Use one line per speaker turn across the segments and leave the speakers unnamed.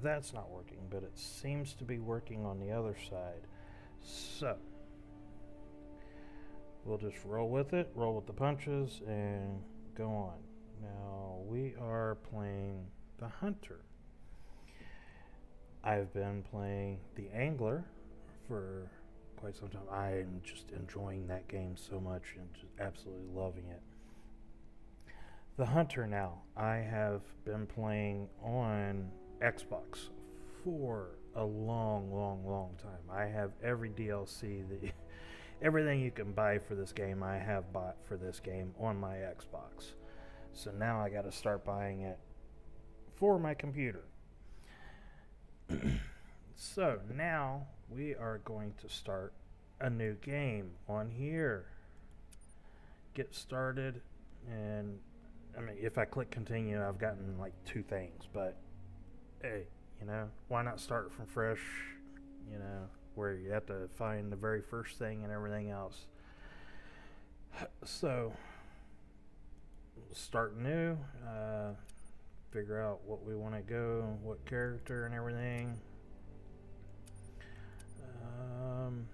that's not working, but it seems to be working on the other side. So, we'll just roll with it, roll with the punches, and go on. Now, we are playing the Hunter. I've been playing the Angler for quite some time. I'm just enjoying that game so much and just absolutely loving it. The Hunter now, I have been playing on Xbox for a long time. I have every DLC, everything you can buy for this game, I have bought for this game on my Xbox. So now I got to start buying it for my computer. So now we are going to start a new game on here. Get started, and I mean, if I click continue, I've gotten like 2 things, but hey, why not start from fresh, where you have to find the very first thing and everything else. So, start new, figure out what we want to go, what character and everything. And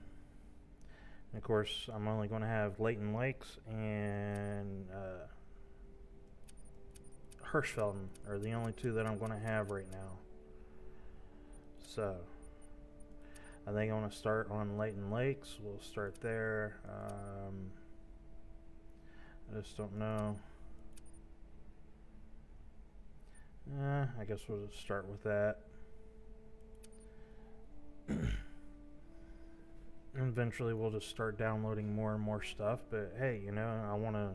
of course, I'm only going to have Leighton Lakes and Hirschfelden are the only 2 that I'm going to have right now. So, I think I want to start on Leighton Lakes. We'll start there. I just don't know. I guess we'll just start with that. Eventually we'll just start downloading more and more stuff, but hey, I want to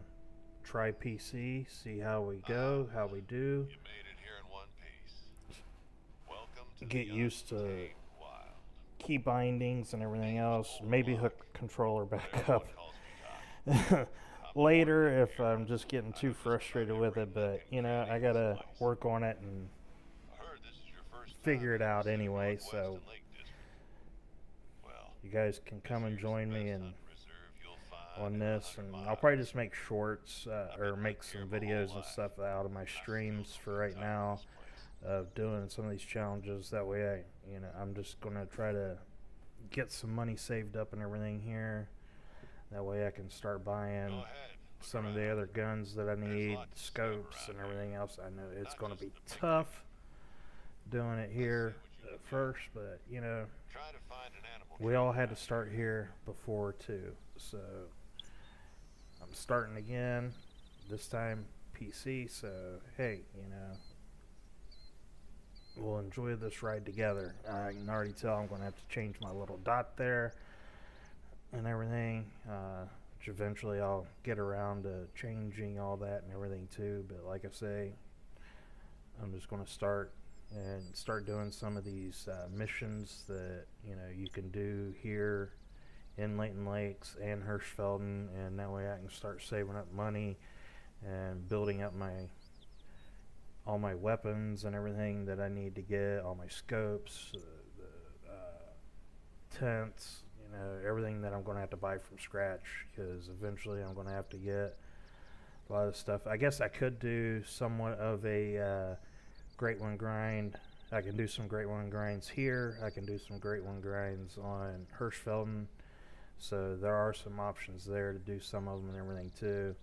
try PC, see how we go, how we do.
You made it here in one piece. Welcome to
get used to
wild.
key bindings and everything else. Maybe hook the controller back up later if I'm just getting too frustrated with it, but I gotta work on it and figure it out anyway. So you guys can come and join me on this, and I'll probably just make shorts or make some videos and stuff out of my streams for right now of doing some of these challenges. That way I'm just gonna try to get some money saved up and everything here. That way I can start buying some of the other guns that I need, scopes and everything else. I know it's going to be tough doing it here at first, but we all had to start here before too. So I'm starting again, this time PC. So hey, we'll enjoy this ride together. I can already tell I'm going to have to change my little dot there and everything, which eventually I'll get around to changing all that and everything too. But like I say, I'm just going to start doing some of these missions that you can do here in Leighton Lakes and Hirschfelden, and that way I can start saving up money and building up all my weapons and everything that I need to get, all my scopes, tents, everything that I'm going to have to buy from scratch, because eventually I'm going to have to get a lot of stuff. I guess I could do somewhat of a Great One grind. I can do some Great One grinds here. I can do some Great One grinds on Hirschfelden. So there are some options there to do some of them and everything too.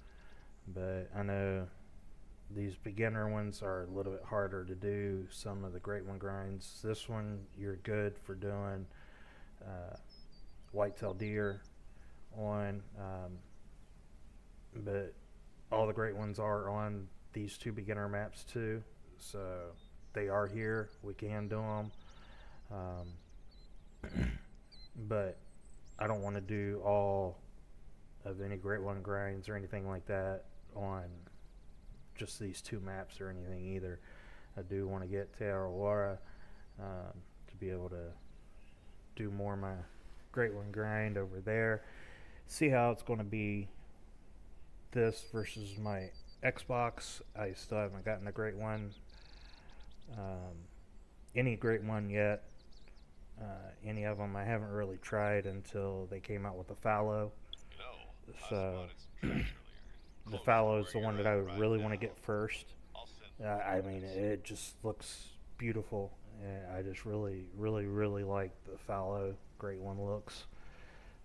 But I know these beginner ones are a little bit harder to do, some of the Great One grinds. This one, you're good for doing whitetail deer on, but all the Great Ones are on these 2 beginner maps too. So they are here. We can do them. But I don't want to do all of any Great One grinds or anything like that on just these 2 maps or anything either. I do want to get to Arawara to be able to do more of my Great One grind over there. See how it's going to be this versus my Xbox. I still haven't gotten a Great One, any Great One yet. Any of them I haven't really tried until they came out with the fallow. So the fallow is the one that I would really want to get first. I mean, it just looks beautiful and I just really like the fallow great one looks.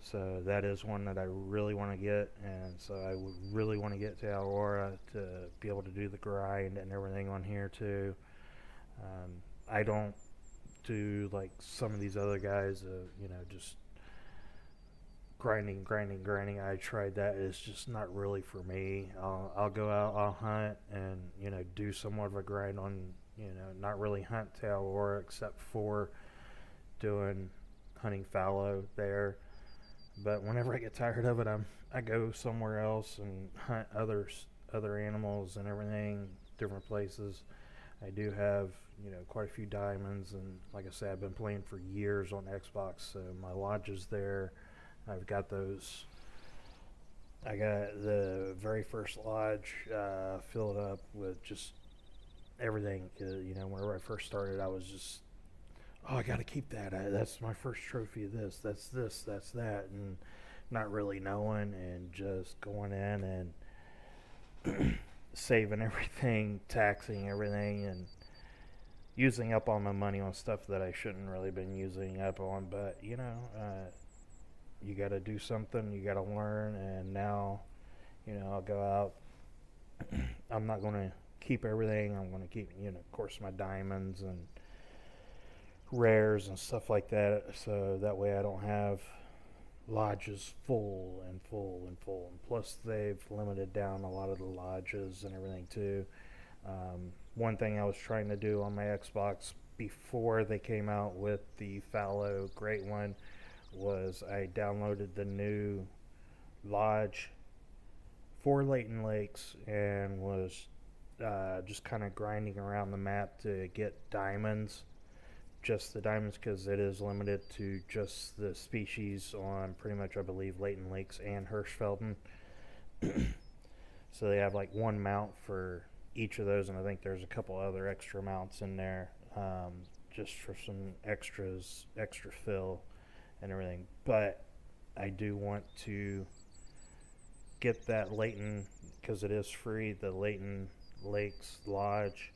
So that is one that I really want to get, and so I would really want to get to Aurora to be able to do the grind and everything on here too. I don't do like some of these other guys, just grinding. I tried that. It's just not really for me. I'll go out, I'll hunt, and do somewhat of a grind on, not really hunt to Aurora except for doing hunting fallow there. But whenever I get tired of it, I go somewhere else and hunt other animals and everything, different places. I do have quite a few diamonds, and like I said, I've been playing for years on Xbox, so my lodge is there. I've got those. I got the very first lodge filled up with just everything. Whenever I first started, I was just, oh, I got to keep that. That's my first trophy of this, that's that, and not really knowing, and just going in and saving everything, taxing everything, and using up all my money on stuff that I shouldn't really been using up on. But you got to do something, you got to learn, and now I'll go out. I'm not going to keep everything. I'm going to keep of course my diamonds and rares and stuff like that, so that way I don't have lodges full and full and full. And plus they've limited down a lot of the lodges and everything too. One thing I was trying to do on my Xbox before they came out with the fallow great one was I downloaded the new lodge for Leighton Lakes and was just kind of grinding around the map to get diamonds, just the diamonds, because it is limited to just the species on pretty much, I believe, Leighton Lakes and Hirschfelden. So they have like one mount for each of those, and I think there's a couple other extra mounts in there, just for some extra fill and everything. But I do want to get that Leighton, because it is free, the Leighton Lakes Lodge,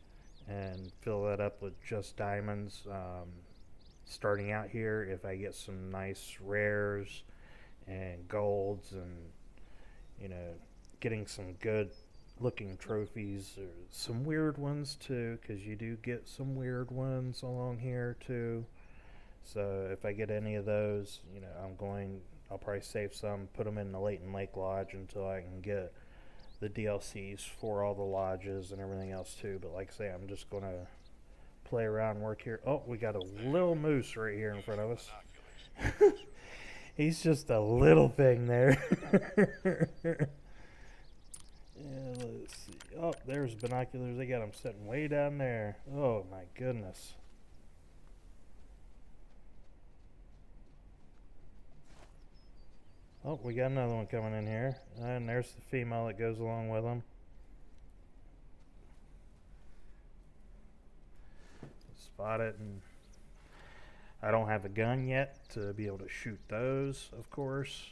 and fill that up with just diamonds. Starting out here, if I get some nice rares and golds, and getting some good looking trophies, or some weird ones too, because you do get some weird ones along here too. So if I get any of those, I'll probably save some, put them in the Leighton Lake Lodge until I can get the DLCs for all the lodges and everything else too. But like I say, I'm just gonna play around, work here. Oh, we got a little moose right here in front of us. He's just a little thing there. Yeah, let's see. Oh, there's binoculars. They got them sitting way down there. Oh my goodness. Oh, we got another one coming in here. And there's the female that goes along with them. Spot it. And I don't have a gun yet to be able to shoot those, of course.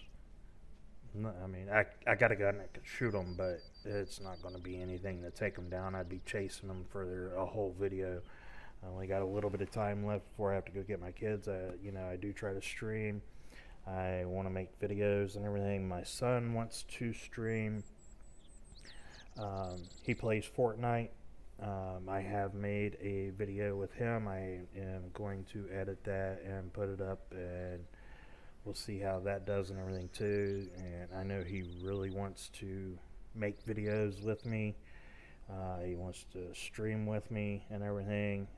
No, I mean, I got a gun that could shoot them, but it's not going to be anything to take them down. I'd be chasing them for a whole video. I only got a little bit of time left before I have to go get my kids. I do try to stream. I want to make videos and everything. My son wants to stream. He plays Fortnite. I have made a video with him. I am going to edit that and put it up, and we'll see how that does and everything too. And I know he really wants to make videos with me. He wants to stream with me and everything.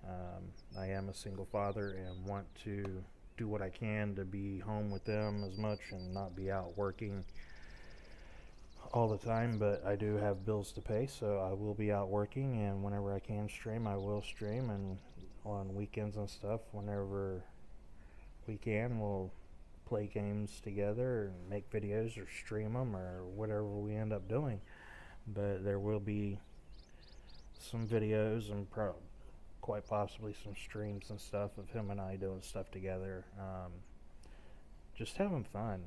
I am a single father and want to do what I can to be home with them as much and not be out working all the time. But I do have bills to pay, so I will be out working, and whenever I can stream, I will stream. And on weekends and stuff, whenever we can, we'll play games together and make videos or stream them or whatever we end up doing. But there will be some videos and quite possibly some streams and stuff of him and I doing stuff together, just having fun.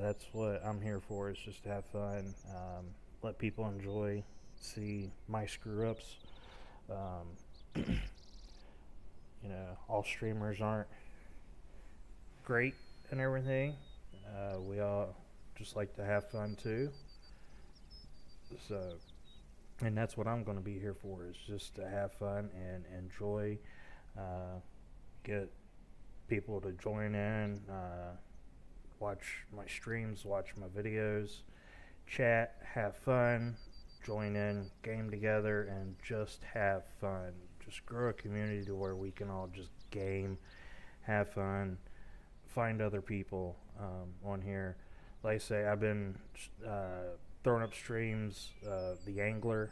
That's what I'm here for, is just to have fun, let people enjoy, see my screw ups, all streamers aren't great and everything. We all just like to have fun too. So, and that's what I'm going to be here for, is just to have fun and enjoy, get people to join in, watch my streams, watch my videos, chat, have fun, join in, game together, and just have fun. Just grow a community to where we can all just game, have fun, find other people on here. Like I say, I've been throwing up streams, The Angler.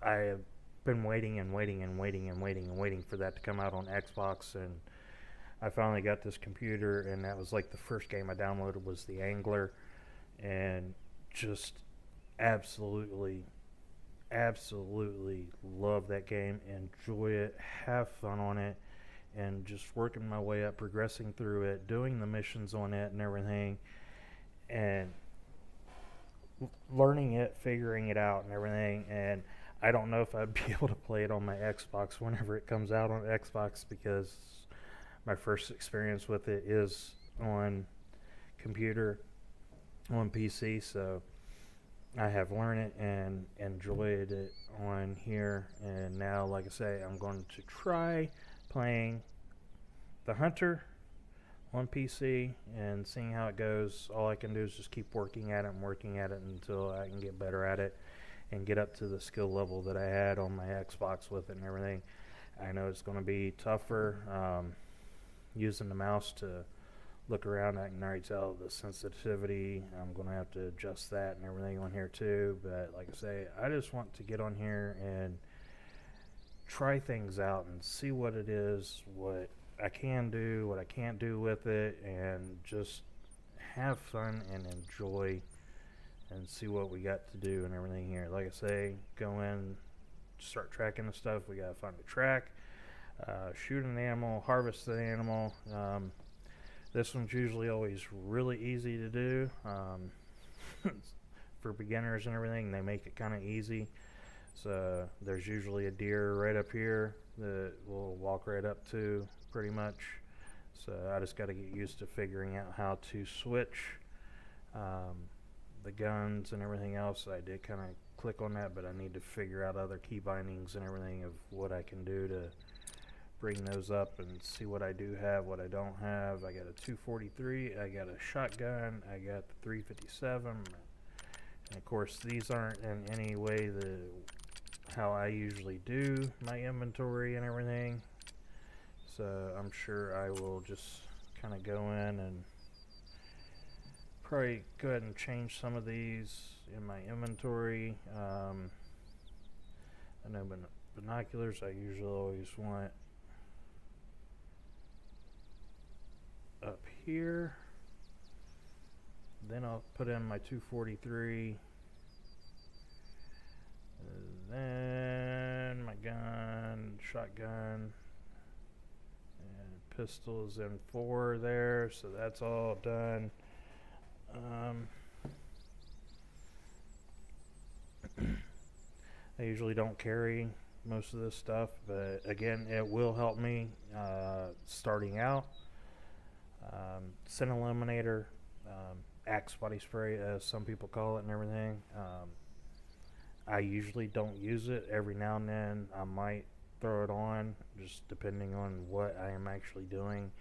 I have been waiting and waiting and waiting and waiting and waiting for that to come out on Xbox, and I finally got this computer, and that was like the first game I downloaded was The Angler, and just absolutely love that game, enjoy it, have fun on it, and just working my way up, progressing through it, doing the missions on it and everything, and learning it, figuring it out and everything. And I don't know if I'd be able to play it on my Xbox whenever it comes out on Xbox, because my first experience with it is on computer, on PC, so I have learned it and enjoyed it on here. And now, like I say, I'm going to try playing The Hunter on PC and seeing how it goes. All I can do is just keep working at it and working at it until I can get better at it and get up to the skill level that I had on my Xbox with it and everything. I know it's going to be tougher using the mouse to look around. I can already tell the sensitivity. I'm going to have to adjust that and everything on here too. But like I say, I just want to get on here and try things out and see what it is, what I can do, what I can't do with it, and just have fun and enjoy and see what we got to do and everything here. Like I say, go in, start tracking the stuff. We got to find a track, shoot an animal, harvest the animal. This one's usually always really easy to do. For beginners and everything, they make it kind of easy. So there's usually a deer right up here that we'll walk right up to pretty much. So I just got to get used to figuring out how to switch the guns and everything else. I did kind of click on that, but I need to figure out other key bindings and everything of what I can do to bring those up and see what I do have, what I don't have. I got a 243, I got a shotgun, I got the 357, and of course these aren't in any way how I usually do my inventory and everything. So I'm sure I will just kind of go in and probably go ahead and change some of these in my inventory. I know binoculars I usually always want up here. Then I'll put in my 243. Then my gun, shotgun, and pistol is in 4 there, so that's all done. I usually don't carry most of this stuff, but again, it will help me starting out. Scent eliminator, axe body spray, as some people call it, and everything. I usually don't use it. Every now and then I might throw it on, just depending on what I am actually doing.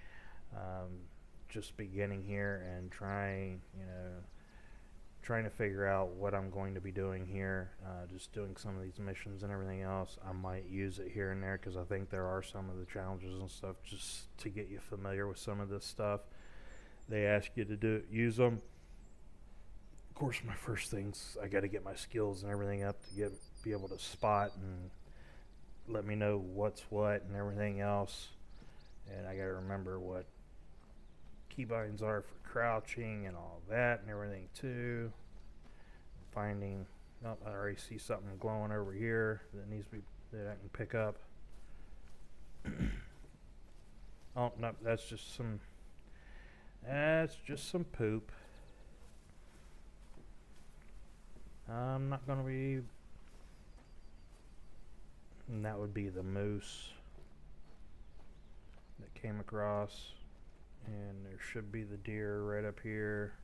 Just beginning here and trying to figure out what I'm going to be doing here. Just doing some of these missions and everything else. I might use it here and there because I think there are some of the challenges and stuff just to get you familiar with some of this stuff. They ask you to use them. Of course, my first things, I got to get my skills and everything up to be able to spot and let me know what's what and everything else. And I got to remember what keybinds are for crouching and all that and everything too. Finding, oh, I already see something glowing over here that that I can pick up. Oh no, that's just some poop. I'm not gonna be, and that would be the moose. that came across, and there should be the deer right up here.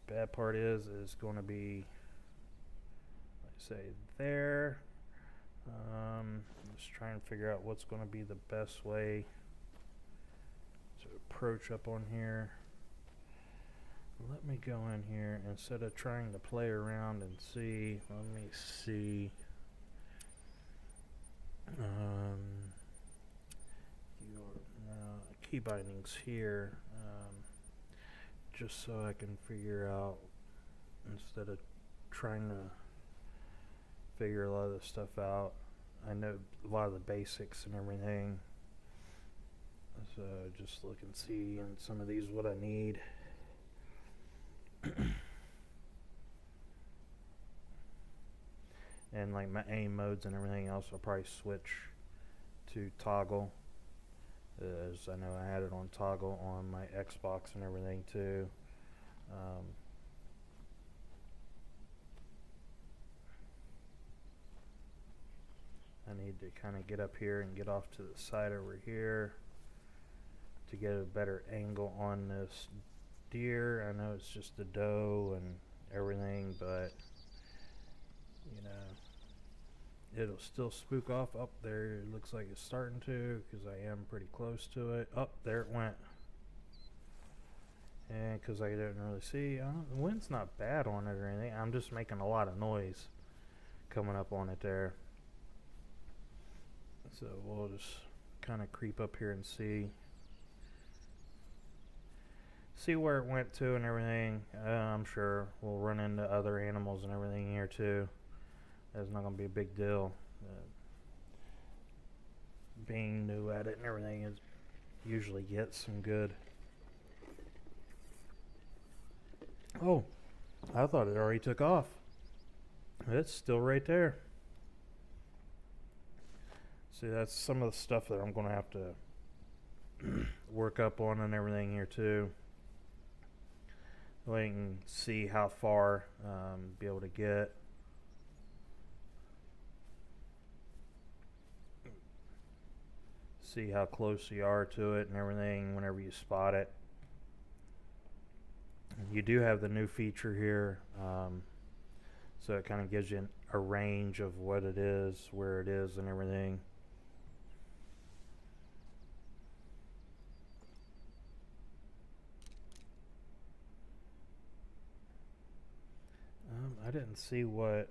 Bad part is going to be, like I say, there. Just trying to figure out what's going to be the best way to approach up on here. Let me go in here instead of trying to play around and see. Let me see. Key bindings here, just so I can figure out, instead of trying to figure a lot of this stuff out. I know a lot of the basics and everything, so just look and see in some of these what I need. And like my aim modes and everything else, I'll probably switch to toggle, as I know I had it on toggle on my Xbox and everything too. I need to kind of get up here and get off to the side over here to get a better angle on this deer. I know it's just a doe and everything, but you know, it'll still spook off. Up there, it looks like it's starting to, because I am pretty close to it. Up there it went. And because I didn't really see, the wind's not bad on it or anything. I'm just making a lot of noise coming up on it there. So we'll just kind of creep up here and see where it went to and everything. I'm sure we'll run into other animals and everything here too. That's not going to be a big deal. Being new at it and everything is usually gets some good. Oh, I thought it already took off. It's still right there. See, that's some of the stuff that I'm going to have to work up on and everything here too. So I can see how far be able to get. See how close you are to it and everything whenever you spot it. You do have the new feature here, so it kind of gives you a range of what it is, where it is and everything. I didn't see what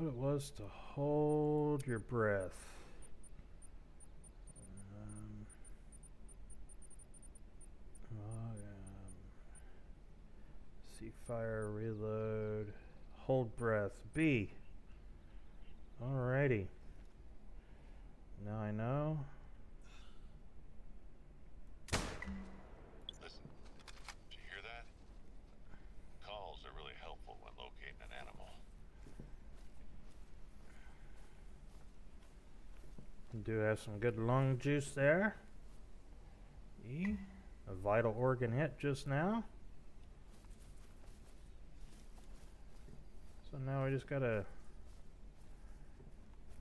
it was to hold your breath. See fire, reload, hold breath, B. Alrighty. Now I know.
Listen, did you hear that? Calls are really helpful when locating an animal.
You do have some good lung juice there. E. A vital organ hit just now. So now we just gotta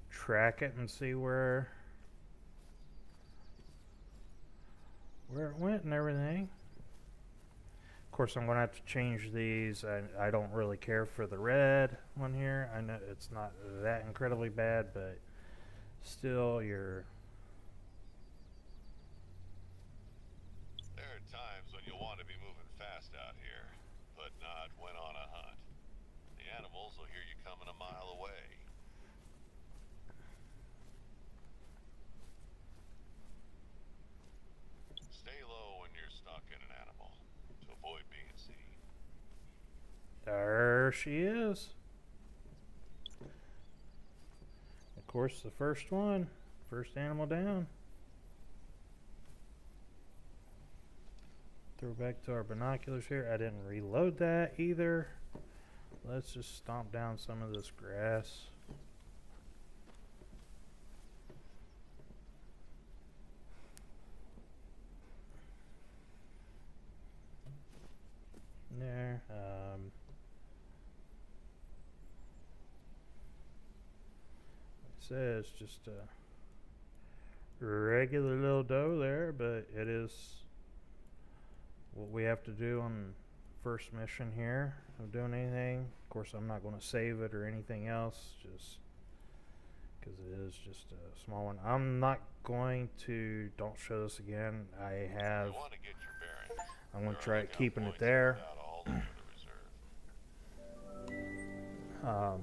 track it and see where it went and everything. Of course, I'm gonna have to change these. I don't really care for the red one here. I know it's not that incredibly bad, but still,
There are times when you want to be moving fast out here, but not when on a hunt. The animals will hear you coming a mile away. Stay low when you're stalking an animal to avoid being seen.
there she is. Of course, the first animal down. Throw back to our binoculars here. I didn't reload that either. Let's just stomp down some of this grass. There. It says just regular little dough there, but it is what we have to do on first mission here of doing anything. Of course, I'm not going to save it or anything else, just because it is just a small one. I'm not going to, don't show this again. I have,
You want to get your bearings.
I'm going to
There
try
are lookout
keeping it
points
there.
spread out all over the reserve.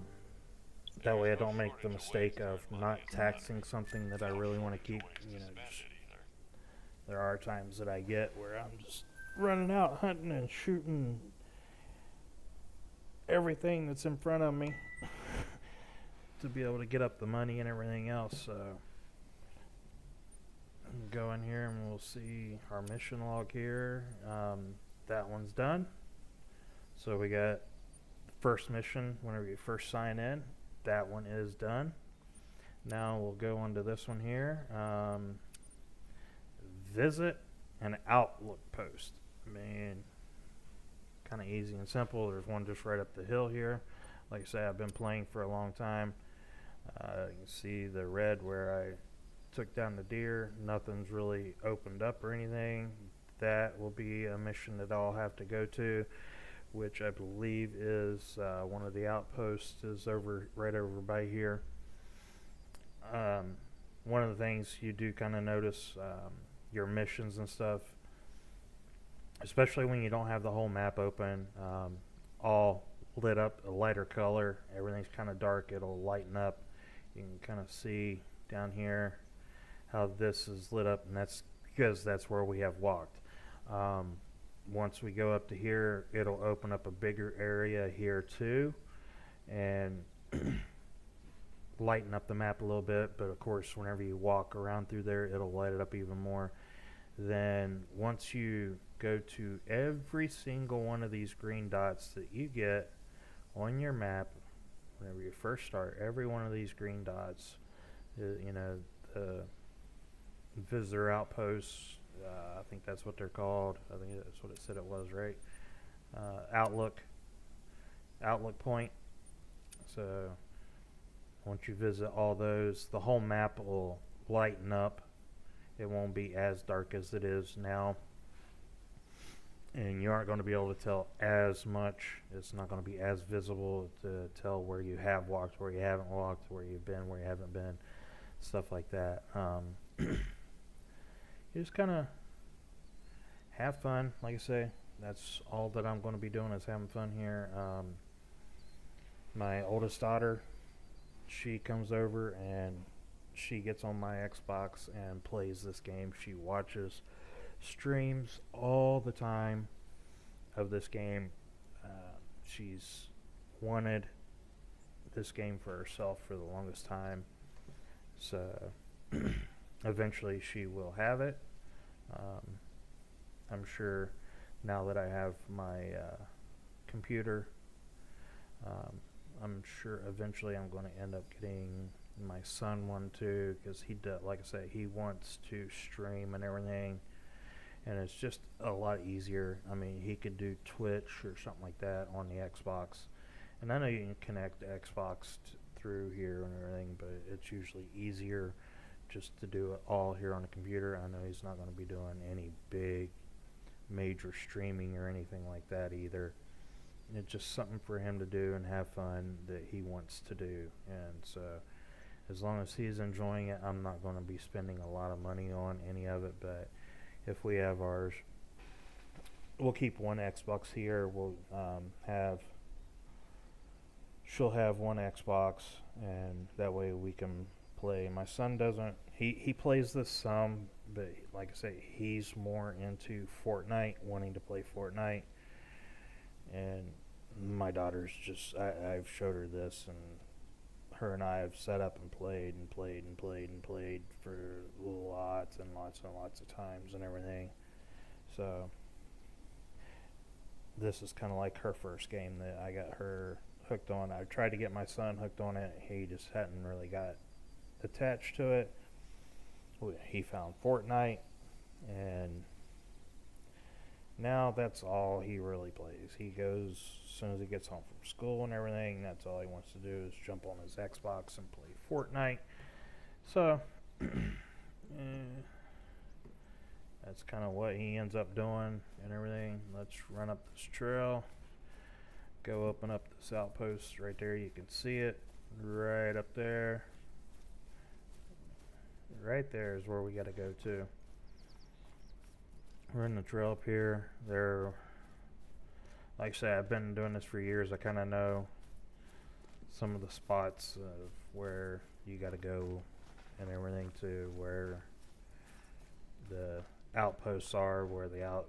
That way I
There's no
don't make the
shortage of
mistake
ways to
of
earn
not
money as a
taxing
hunter.
something that I
No
really want to
shortage
keep.
of ways
You
to
know,
spend
just,
it either.
there are times that I get where I'm just running out hunting and shooting everything that's in front of me to be able to get up the money and everything else. So go in here and we'll see our mission log here. That one's done. So we got the first mission whenever you first sign in. That one is done. Now we'll go on to this one here. Visit an Outlook post. I mean, kind of easy and simple. There's one just right up the hill here. Like I say, I've been playing for a long time. You can see the red where I took down the deer. Nothing's really opened up or anything. That will be a mission that I'll have to go to, which I believe is one of the outposts is right over by here. One of the things you do kind of notice your missions and stuff, especially when you don't have the whole map open, all lit up a lighter color. Everything's kind of dark. It'll lighten up. You can kind of see down here how this is lit up, and that's because that's where we have walked. Once we go up to here, it'll open up a bigger area here too, and lighten up the map a little bit. But of course, whenever you walk around through there, it'll light it up even more. Then once you go to every single one of these green dots that you get on your map, whenever you first start, every one of these green dots, you know, the visitor outposts, I think that's what they're called. I think that's what it said it was, right? Outlook point. So once you visit all those, the whole map will lighten up. It won't be as dark as it is now, and you aren't going to be able to tell as much. It's not going to be as visible to tell where you have walked, where you haven't walked, where you've been, where you haven't been, stuff like that. You just kind of have fun. Like I say, that's all that I'm going to be doing is having fun here. My oldest daughter, she comes over and she gets on my Xbox and plays this game. She watches streams all the time of this game. She's wanted this game for herself for the longest time. So eventually she will have it. I'm sure now that I have my computer, I'm sure eventually I'm going to end up getting my son one too, because he does, like I say, he wants to stream and everything, and it's just a lot easier. I mean, he could do Twitch or something like that on the Xbox, and I know you can connect the Xbox through here and everything, but it's usually easier just to do it all here on the computer. I know he's not going to be doing any big major streaming or anything like that either. It's just something for him to do and have fun that he wants to do, and so as long as he's enjoying it, I'm not going to be spending a lot of money on any of it. But if we have ours, we'll keep one Xbox here. We'll she'll have one Xbox, and that way we can play. My son doesn't, he plays this some, but like I say, he's more into Fortnite, wanting to play Fortnite. And my daughter's just, I've showed her this, and her and I have sat up and played for lots and lots and lots of times and everything. So this is kind of like her first game that I got her hooked on. I tried to get my son hooked on it. He just hadn't really got attached to it. He found Fortnite, and now that's all he really plays. He goes, as soon as he gets home from school and everything, that's all he wants to do is jump on his Xbox and play Fortnite. So That's kind of what he ends up doing and everything. Let's run up this trail. Go open up this outpost right there. You can see it right up there. Right there is where we got to go to. We're in the trail up here. There, like I said, I've been doing this for years. I kind of know some of the spots of where you got to go and everything, to where the outposts are, where the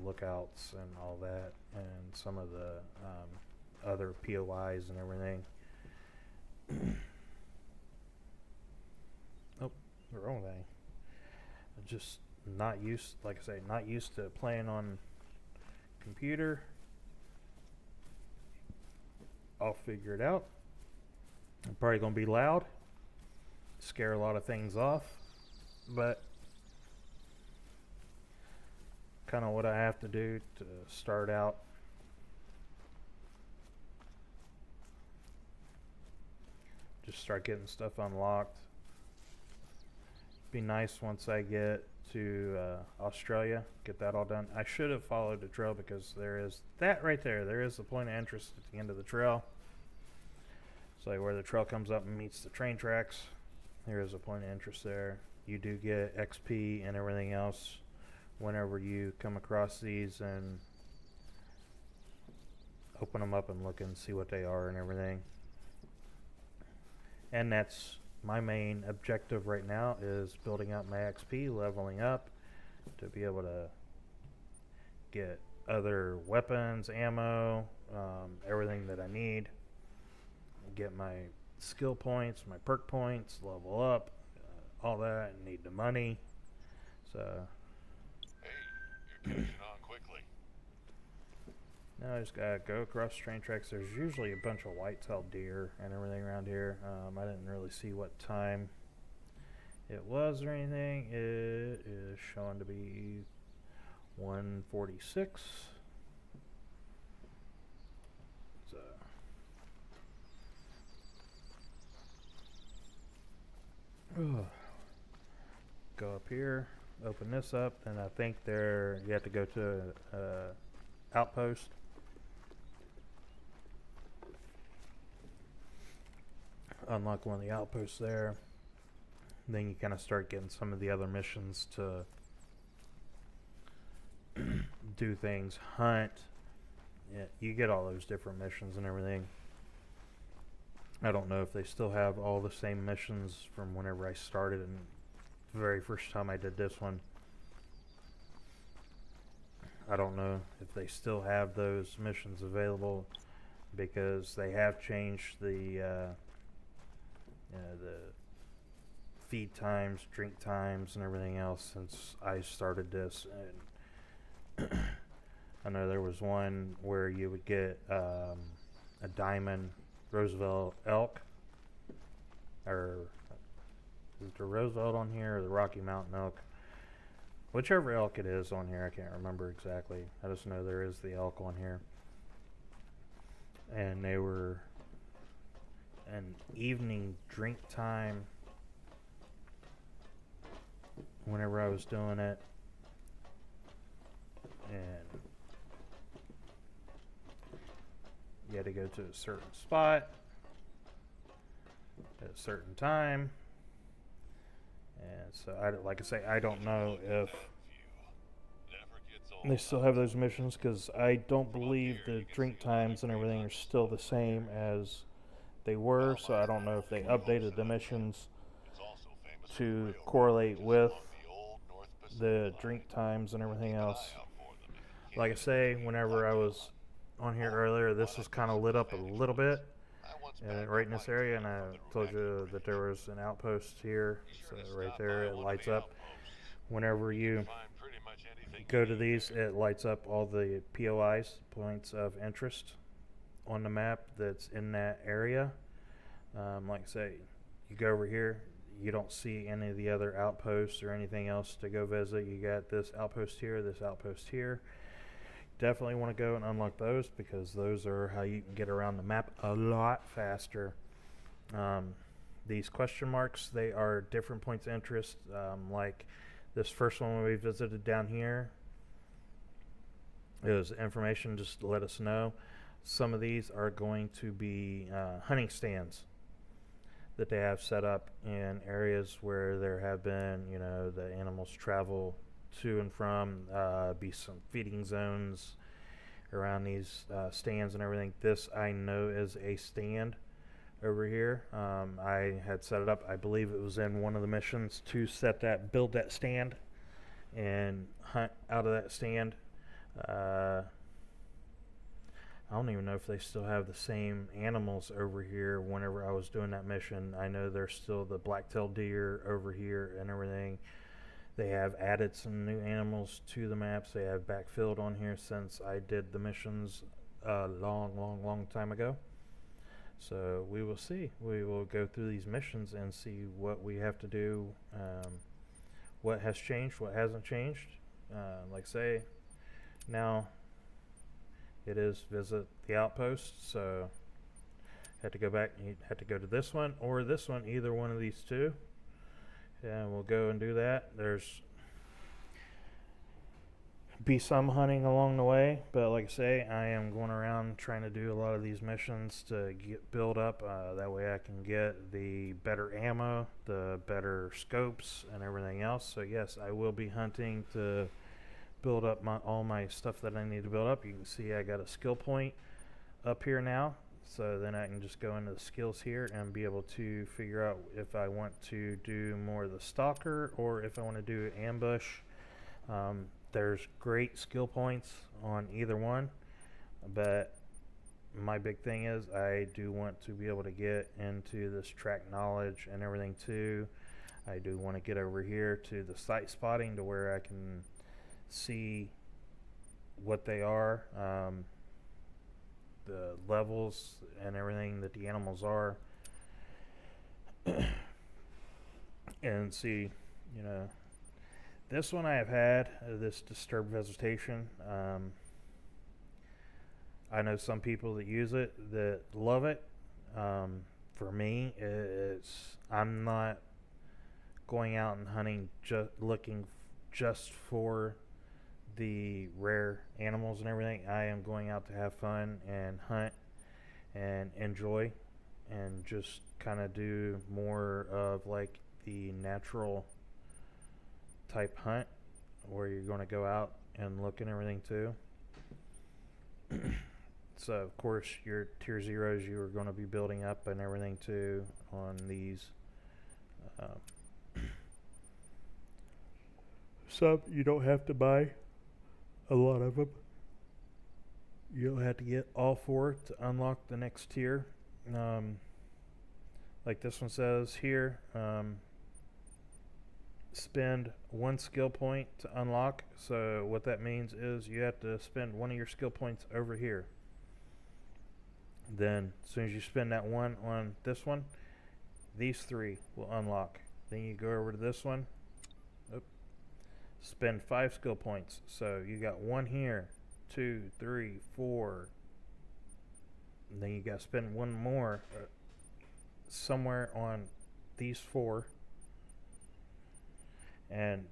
lookouts and all that, and some of the other POIs and everything. Oh, the wrong thing. Just not used, like I say, not used to playing on computer. I'll figure it out. I'm probably gonna be loud, scare a lot of things off, but kind of what I have to do to start out. Just start getting stuff unlocked. Be nice once I get to Australia, get that all done. I should have followed the trail, because there is that right there. There is the point of interest at the end of the trail. So where the trail comes up and meets the train tracks, there is a point of interest there. You do get XP and everything else whenever you come across these and open them up and look and see what they are and everything. And that's my main objective right now, is building up my XP, leveling up to be able to get other weapons, ammo, everything that I need, get my skill points, my perk points, level up, all that. I need the money. So
Hey, you're catching on quickly.
now I just gotta go across train tracks. There's usually a bunch of white-tailed deer and everything around here. I didn't really see what time it was or anything. It is showing to be 1:46. So go up here, open this up, and I think you have to go to outpost. Unlock one of the outposts there. Then you kind of start getting some of the other missions to do things, hunt. Yeah, you get all those different missions and everything. I don't know if they still have all the same missions from whenever I started and the very first time I did this one. I don't know if they still have those missions available, because they have changed the feed times, drink times, and everything else since I started this. And I know there was one where you would get a diamond Roosevelt elk, or is it the Roosevelt on here or the Rocky Mountain elk? Whichever elk it is on here, I can't remember exactly. I just know there is the elk on here. And they were an evening drink time whenever I was doing it. And you had to go to a certain spot at a certain time. And so, like I say, I don't know if they still have those missions, because I don't believe the drink times and everything are still the same as they were. So I don't know if they updated the missions to correlate with the drink times and everything else. Like I say, whenever I was on here earlier, this was kind of lit up a little bit right in this area, and I told you that there was an outpost here. So right there, it lights up. Whenever you go to these, it lights up all the POIs, points of interest, on the map that's in that area. Like I say, you go over here, you don't see any of the other outposts or anything else to go visit. You got this outpost here, this outpost here. Definitely want to go and unlock those, because those are how you can get around the map a lot faster. these question marks, they are different points of interest. Like this first one we visited down here, it was information just to let us know. Some of these are going to be hunting stands that they have set up in areas where there have been, the animals travel to and from, be some feeding zones around these stands and everything. This I know is a stand over here. I had set it up, I believe it was in one of the missions, to build that stand and hunt out of that stand. I don't even know if they still have the same animals over here whenever I was doing that mission. I know there's still the black-tailed deer over here and everything. They have added some new animals to the maps. They have backfilled on here since I did the missions a long time ago. So we will see. We will go through these missions and see what we have to do, what has changed, what hasn't changed. Like I say, now it is visit the outpost, so had to go back. You had to go to this one or this one, either one of these two, and we'll go and do that. There's be some hunting along the way, but like I say, I am going around trying to do a lot of these missions to build up. That way I can get the better ammo, the better scopes, and everything else. So yes, I will be hunting to build up all my stuff that I need to build up. You can see I got a skill point up here now, so then I can just go into the skills here and be able to figure out if I want to do more of the stalker or if I want to do ambush. There's great skill points on either one, but my big thing is I do want to be able to get into this track knowledge and everything too. I do want to get over here to the site spotting to where I can see what they are, the levels and everything that the animals are, and see, this one I have had, this disturbed vegetation. I know some people that use it that love it. For me, I'm not going out and hunting looking just for the rare animals and everything. I am going out to have fun and hunt and enjoy and just kind of do more of like the natural type hunt where you're going to go out and look and everything too. So of course your tier zeros you are going to be building up and everything too on these. Some you don't have to buy a lot of them. You'll have to get all 4 to unlock the next tier. Like this one says here, spend 1 skill point to unlock. So what that means is you have to spend 1 of your skill points over here. Then as soon as you spend that 1 on this one, these 3 will unlock. Then you go over to this one, spend 5 skill points. So you got 1 here, 2, 3, 4. And then you got to spend 1 more somewhere on these 4. And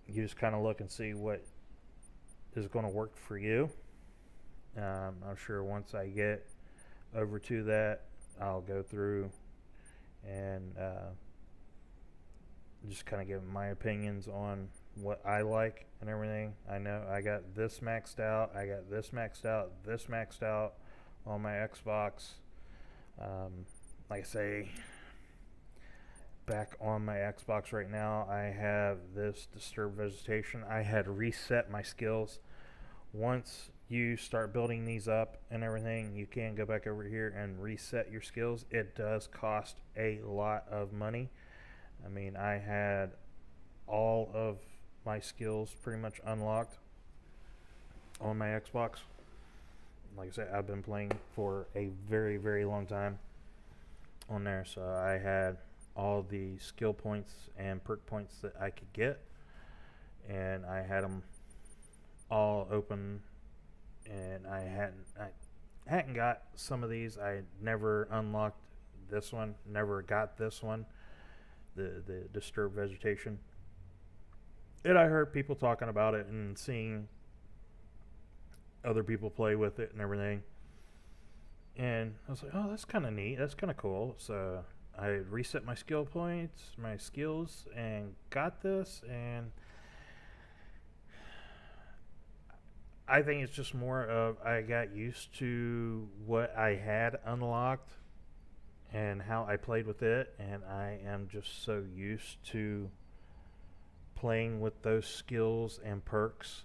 you just kind of look and see what is going to work for you. I'm sure once I get over to that, I'll go through and just kind of give my opinions on what I like and everything. I know I got this maxed out, I got this maxed out, this maxed out on my Xbox. Like I say, back on my Xbox right now, I have this disturbed vegetation. I had reset my skills. Once you start building these up and everything, you can go back over here and reset your skills. It does cost a lot of money. I mean, I had all of my skills pretty much unlocked on my Xbox. Like I said, I've been playing for a very long time on there, so I had all the skill points and perk points that I could get, and I had them all open, and I hadn't got some of these. I never unlocked this one. Never got this one, the disturbed vegetation. And I heard people talking about it and seeing other people play with it and everything. And I was like, oh, that's kind of neat. That's kind of cool. So I reset my skill points, my skills, and got this. And I think it's just more of I got used to what I had unlocked and how I played with it. And I am just so used to playing with those skills and perks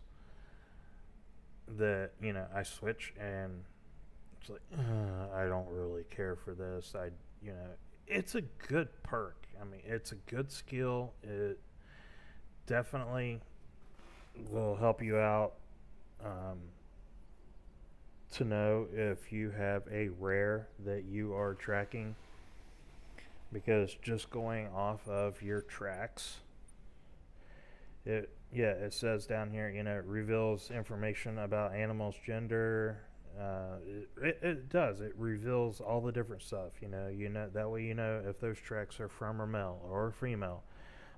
that, you know, I switch and it's like, I don't really care for this. You know, it's a good perk. I mean, it's a good skill. It definitely will help you out to know if you have a rare that you are tracking, because just going off of your tracks, it says down here, you know, it reveals information about animals' gender. It does. It reveals all the different stuff. You know that way you know if those tracks are from a male or a female.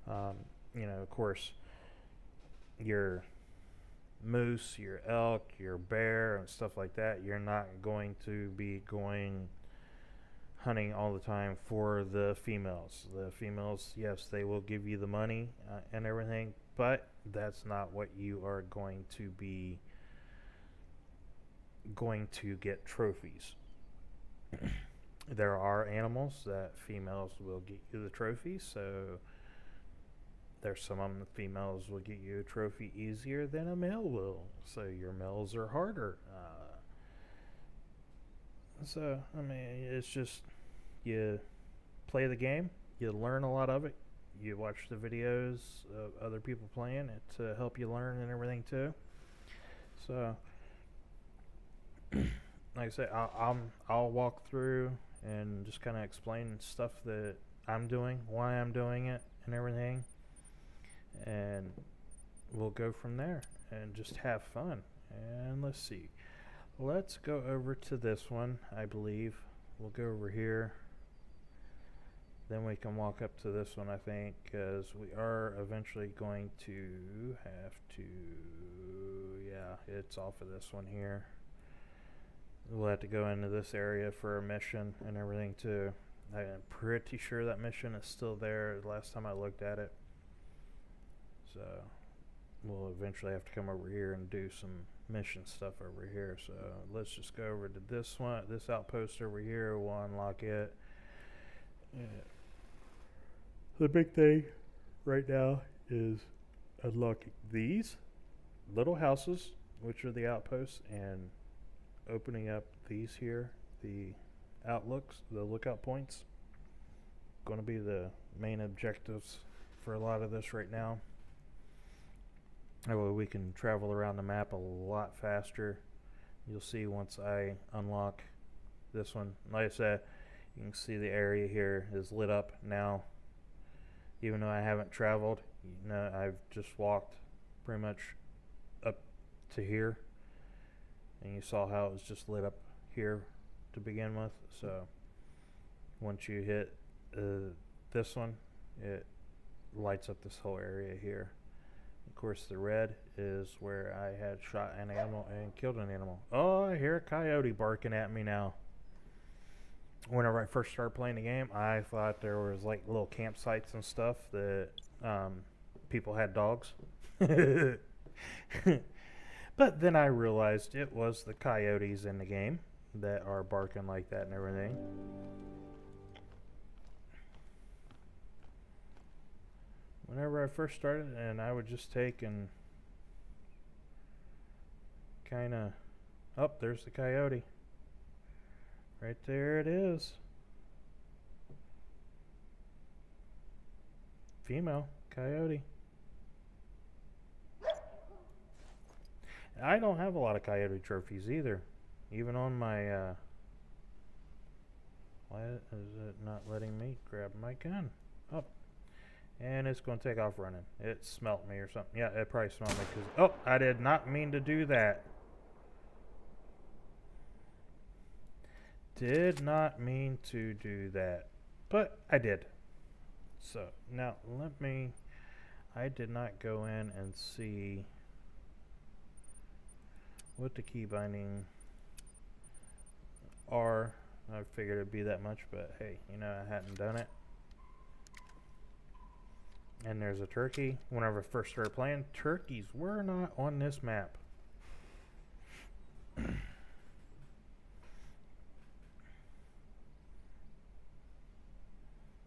You know, of course, your moose, your elk, your bear, and stuff like that. You're not going to be going hunting all the time for the females. The females, yes, they will give you the money and everything, but that's not what you are going to be going to get trophies. There are animals that females will get you the trophies, so there's some of them the females will get you a trophy easier than a male will, so your males are harder. So, I mean, it's just, you play the game, you learn a lot of it, you watch the videos of other people playing it to help you learn and everything too. So, like I said, I'll walk through and just kind of explain stuff that I'm doing, why I'm doing it, and everything, and we'll go from there and just have fun. And let's see. Let's go over to this one, I believe. We'll go over here. Then we can walk up to this one, I think, because we are eventually going to have to... Yeah, it's off of this one here. We'll have to go into this area for a mission and everything, too. I'm pretty sure that mission is still there the last time I looked at it. So, we'll eventually have to come over here and do some mission stuff over here. So let's just go over to this one, this outpost over here. We'll unlock it. Yeah. The big thing right now is unlocking these little houses, which are the outposts, and opening up these here, the lookout points. Going to be the main objectives for a lot of this right now. That way we can travel around the map a lot faster. You'll see once I unlock this one. Like I said, you can see the area here is lit up now. Even though I haven't traveled, you know, I've just walked pretty much up to here. And you saw how it was just lit up here to begin with. So once you hit this one, it lights up this whole area here. Of course, the red is where I had shot an animal and killed an animal. Oh, I hear a coyote barking at me now. Whenever I first started playing the game, I thought there was like little campsites and stuff that people had dogs. But then I realized it was the coyotes in the game that are barking like that and everything. Whenever I first started, and I would just take and kind of... Oh, there's the coyote. Right there it is. Female coyote. I don't have a lot of coyote trophies either. Even on my... why is it not letting me grab my gun? Oh. And it's going to take off running. It smelt me or something. Yeah, it probably smelled me because... Oh, I did not mean to do that. did not mean to do that, but I did. So now let me, I did not go in and see what the key binding are. I figured it'd be that much, but hey, you know, I hadn't done it. And there's a turkey. Whenever I first started playing, turkeys were not on this map.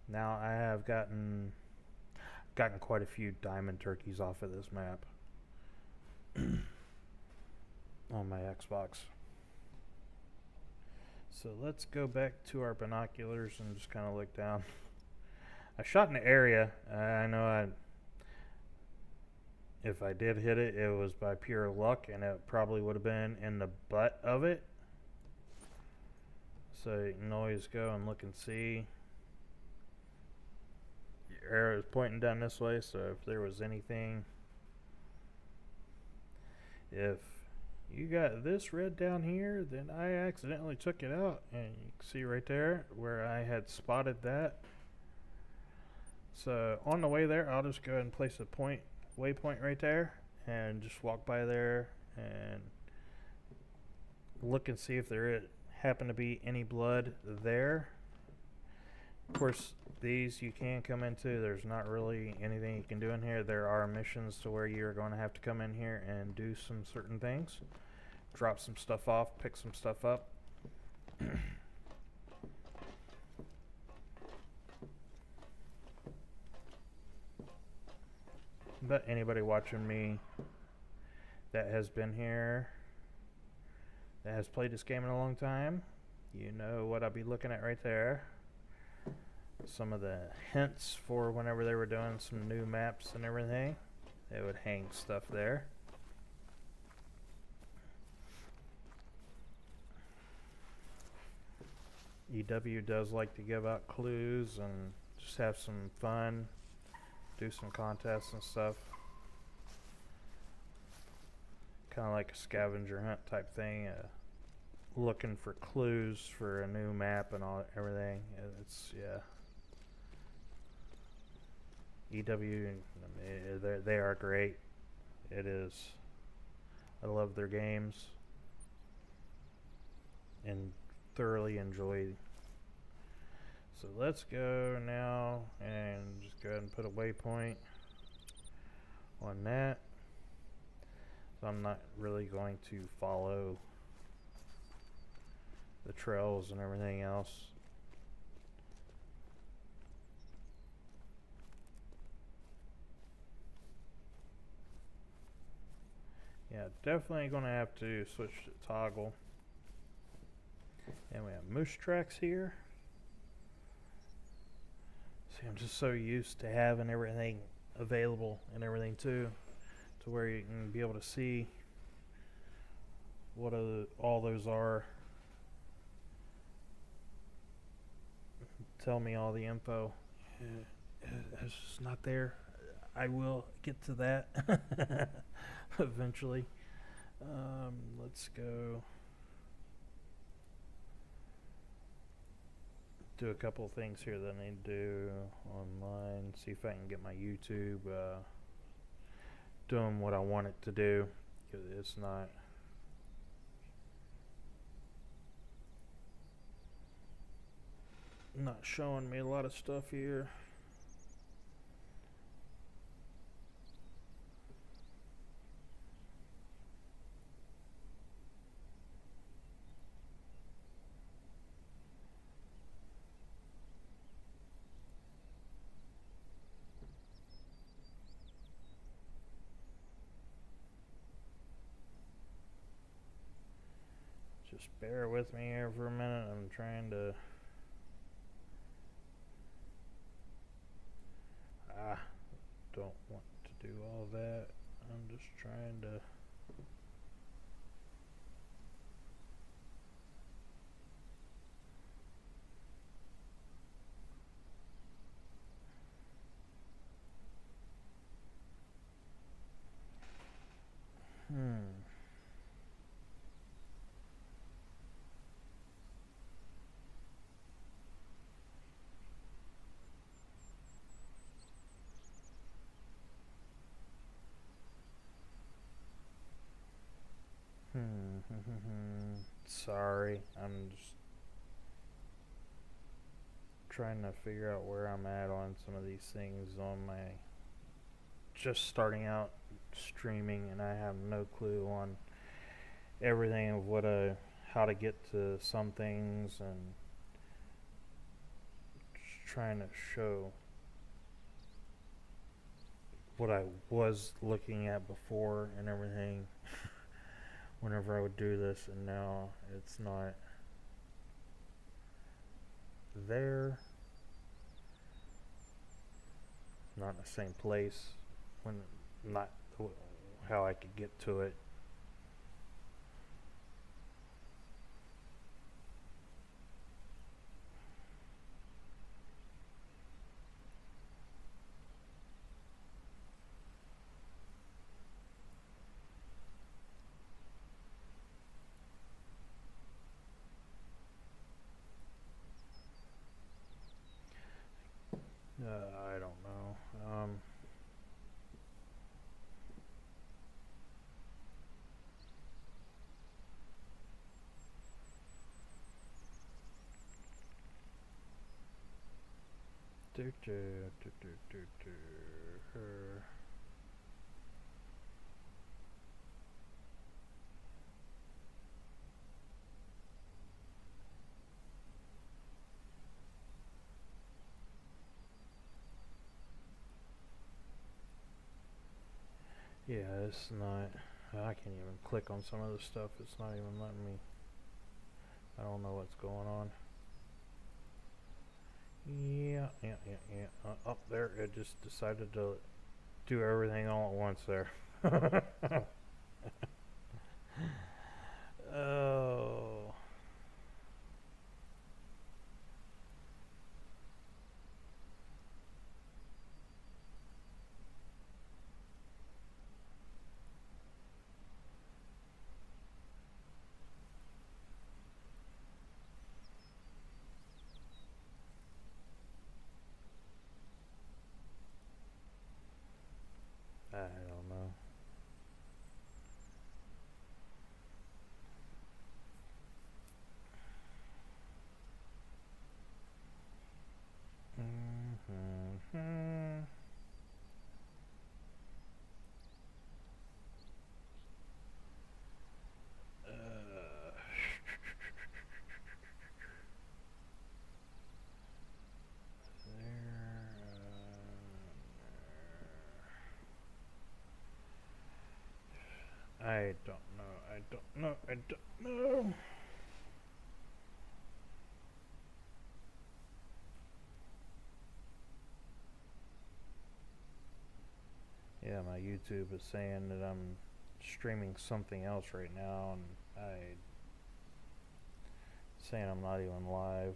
Now I have gotten quite a few diamond turkeys off of this map on my Xbox. So let's go back to our binoculars and just kind of look down. I shot in the area. I know if I did hit it, it was by pure luck, and it probably would have been in the butt of it. So you can always go and look and see. Your arrow is pointing down this way, so if there was anything, if you got this red down here, then I accidentally took it out, and you can see right there where I had spotted that. So on the way there, I'll just go ahead and place a waypoint right there, and just walk by there and look and see if there happen to be any blood there. Of course, these you can come into. There's not really anything you can do in here. There are missions to where you're going to have to come in here and do some certain things. Drop some stuff off, pick some stuff up. But anybody watching me that has been here, that has played this game in a long time, you know what I'll be looking at right there. Some of the hints for whenever they were doing some new maps and everything, they would hang stuff there. EW does like to give out clues and just have some fun, do some contests and stuff. Kind of like a scavenger hunt type thing, looking for clues for a new map and everything. It's, yeah. EW, they are great. It is. I love their games and thoroughly enjoy. So let's go now and just go ahead and put a waypoint on that. So I'm not really going to follow the trails and everything else. Yeah, definitely going to have to switch to toggle. And we have moose tracks here. See, I'm just so used to having everything available and everything too, to where you can be able to see what all those are. Tell me all the info. It's just not there. I will get to that eventually. Let's go do a couple of things here that I need to do online. See if I can get my YouTube doing what I want it to do. It's not showing me a lot of stuff here. Just bear with me here for a minute. I'm trying to don't want to do all that. I'm just trying to Sorry, I'm just trying to figure out where I'm at on some of these things on my just starting out streaming, and I have no clue on everything of how to get to some things, and just trying to show what I was looking at before and everything whenever I would do this, and now it's not there, not in the same place, when not how I could get to it. I don't know. Do, do, do, do, do, do. Yeah, it's not. I can't even click on some of the stuff. It's not even letting me. I don't know what's going on. Yeah. Up there, it just decided to do everything all at once there. Oh. I don't know. I don't know. I don't know. Yeah, my YouTube is saying that I'm streaming something else right now, and saying I'm not even live.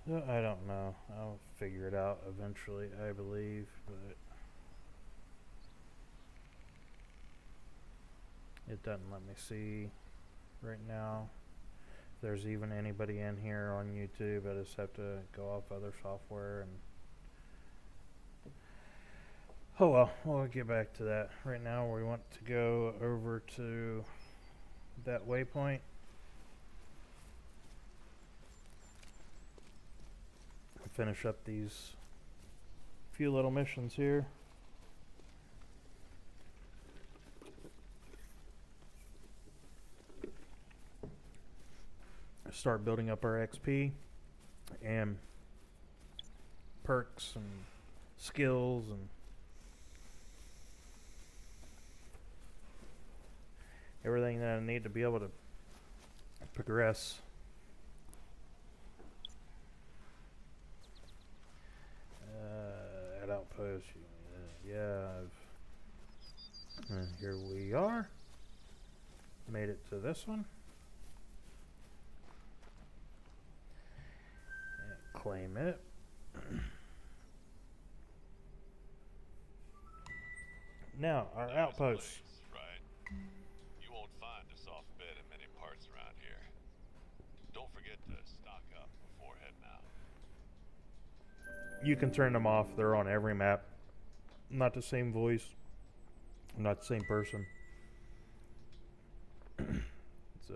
I don't know. I'll figure it out eventually, I believe, but it doesn't let me see right now if there's even anybody in here on YouTube. I just have to go off other software, and oh well, we'll get back to that. Right now we want to go over to that waypoint. Finish up these few little missions here. Start building up our XP and perks and skills and everything that I need to be able to progress. At outpost, yeah, and here we are. Made it to this one. And claim it. Now, our outpost.
Right. You won't find a soft bed in many parts around here. Don't forget to stock up before heading out.
You can turn them off. They're on every map. Not the same voice. Not the same person. It's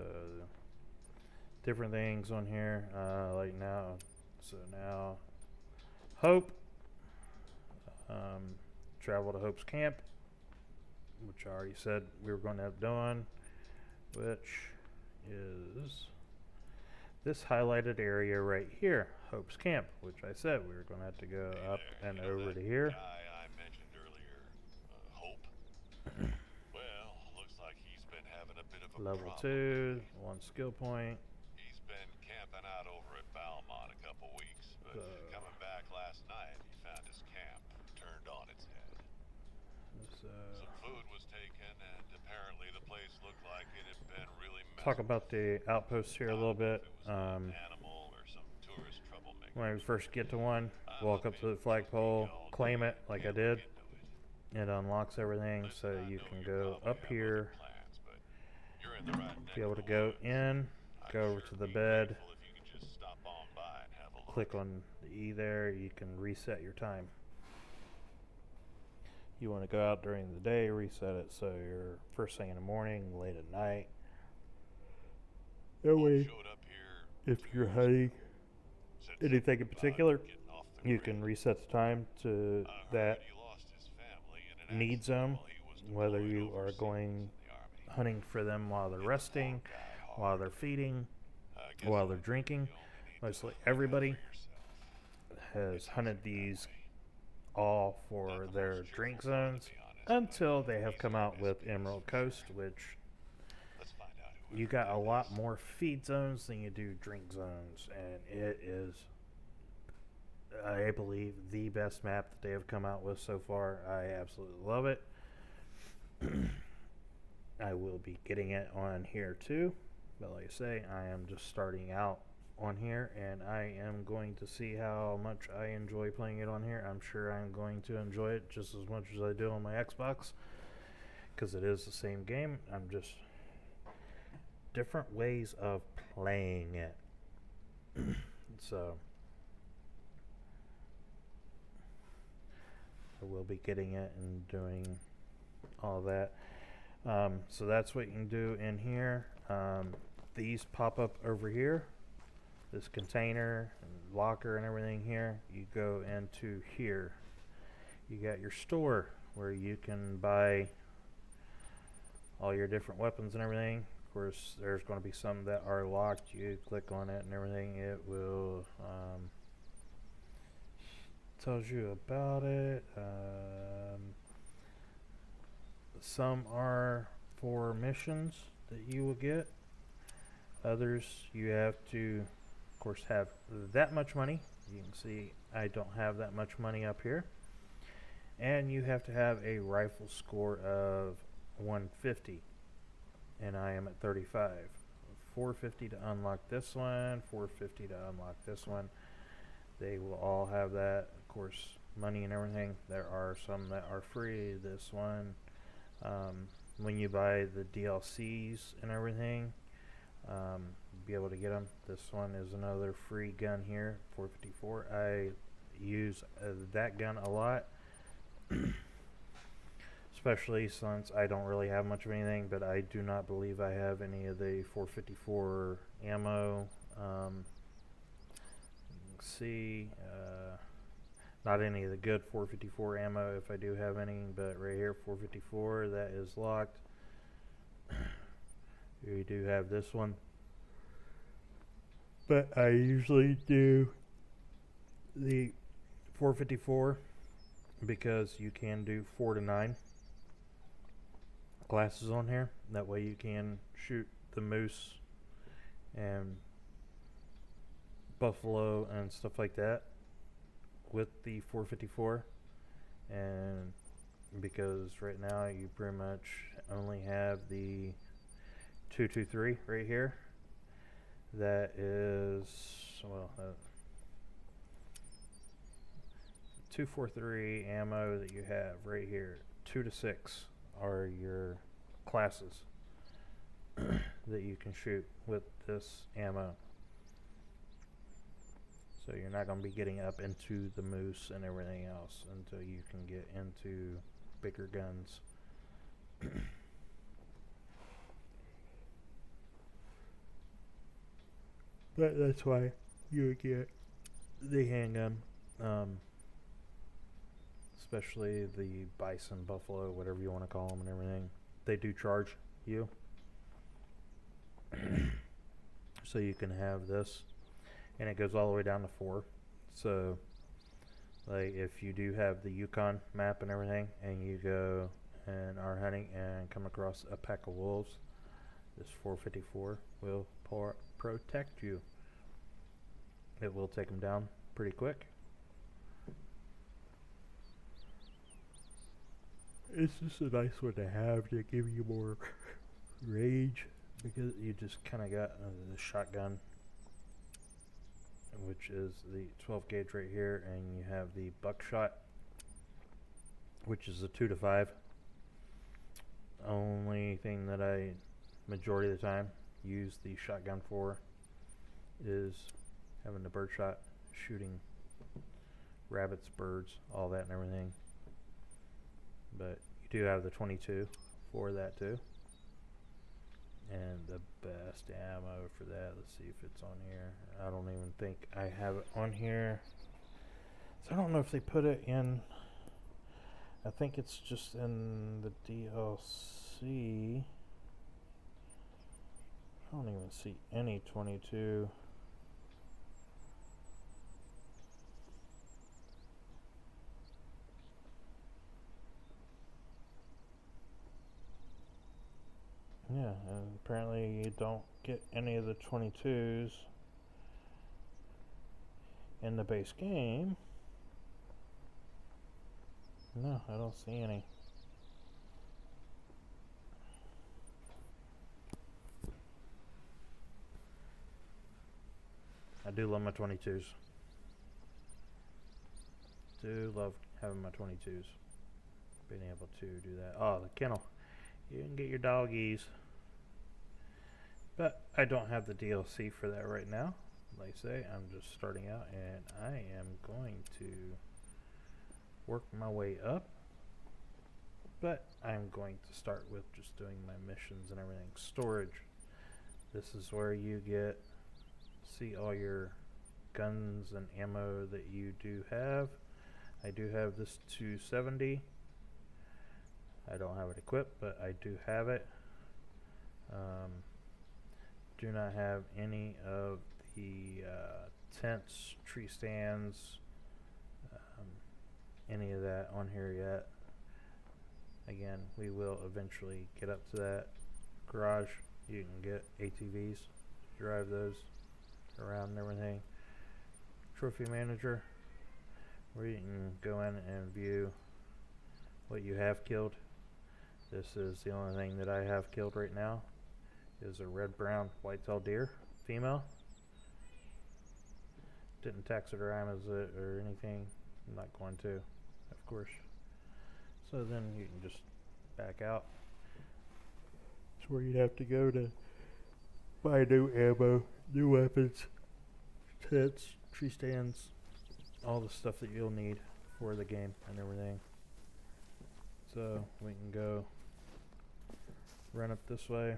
different things on here. Like now. So now. Hope. Travel to Hope's camp. Which I already said we were going to have done. Which is this highlighted area right here, Hope's Camp, which I said we were going to have to go up and
You know
over
that
to here.
guy I mentioned earlier, Hope? Well, looks like he's been having a bit of a
Level
problem
2,
lately.
1 skill point.
He's been camping out over at Valmont a couple weeks, but coming back last night, he found his camp turned on its head. Some food was taken, and apparently the place looked like it had been really messed
Talk about the outposts here a little bit.
animal or some tourist troublemaker.
When we first get to one, walk up to the flagpole, claim it like I did. It unlocks everything, so you can go up here, be able to go in, go over to the bed, click on the E there, you can reset your time. You want to go out during the day, reset it so you're first thing in the morning, late at night. That way, if you're hunting anything in particular, you can reset the time to that need zone, whether you are going hunting for them while they're resting, while they're feeding, while they're drinking. Mostly everybody has hunted these all for their drink zones until they have come out with Emerald Coast, which you got a lot more feed zones than you do drink zones, and it is, I believe, the best map that they have come out with so far. I absolutely love it. I will be getting it on here too, but like I say, I am just starting out on here, and I am going to see how much I enjoy playing it on here. I'm sure I'm going to enjoy it just as much as I do on my Xbox, because it is the same game. I'm just different ways of playing it. So I will be getting it and doing all that. So that's what you can do in here. These pop up over here. This container and locker and everything here. You go into here. You got your store where you can buy all your different weapons and everything. Of course, there's going to be some that are locked. You click on it and everything. It will tells you about it. Some are for missions that you will get. Others you have to, of course, have that much money. You can see I don't have that much money up here. And you have to have a rifle score of 150. And I am at 35. 450 to unlock this one, 450 to unlock this one. They will all have that. Of course, money and everything. There are some that are free. This one, when you buy the DLCs and everything, be able to get them. This one is another free gun here, 454. I use that gun a lot, especially since I don't really have much of anything, but I do not believe I have any of the 454 ammo. See, not any of the good 454 ammo if I do have any, but right here 454, that is locked. We do have this one, but I usually do the 454 because you can do 4 to 9 classes on here. That way you can shoot the moose and buffalo and stuff like that with the 454. And because right now you pretty much only have the 223 right here, that is, well, 243 ammo that you have right here. 2 to 6 are your classes that you can shoot with this ammo. So you're not going to be getting up into the moose and everything else until you can get into bigger guns. But that's why you would get the handgun, especially the bison, buffalo, whatever you want to call them and everything. They do charge you. So you can have this, and it goes all the way down to 4. So like if you do have the Yukon map and everything, and you go and are hunting and come across a pack of wolves, this 454 will protect you. It will take them down pretty quick. It's just a nice one to have to give you more range, because you just kind of got the shotgun, which is the 12 gauge right here, and you have the buckshot, which is a 2-5. Only thing that I majority of the time use the shotgun for is having the birdshot, shooting rabbits, birds, all that and everything. But you do have the 22 for that too. And the best ammo for that, let's see if it's on here. I don't even think I have it on here. So I don't know if they put it in. I think it's just in the DLC. I don't even see any 22. Yeah, and apparently you don't get any of the 22s in the base game. No, I don't see any. I do love my 22s. Do love having my 22s. Being able to do that. Oh, the kennel. You can get your doggies. But I don't have the DLC for that right now. Like I say, I'm just starting out, and I am going to work my way up. But I'm going to start with just doing my missions and everything. Storage. This is where you see all your guns and ammo that you do have. I do have this 270. I don't have it equipped, but I do have it. Do not have any of the tents, tree stands, any of that on here yet. Again, we will eventually get up to that. Garage, you can get ATVs, drive those around and everything. Trophy manager, where you can go in and view what you have killed. This is the only thing that I have killed right now, is a red-brown white-tailed deer, female. Didn't taxidermize it or anything. I'm not going to, of course. So then you can just back out. It's where you'd have to go to buy new ammo, new weapons, tents, tree stands, all the stuff that you'll need for the game and everything. So we can go run up this way.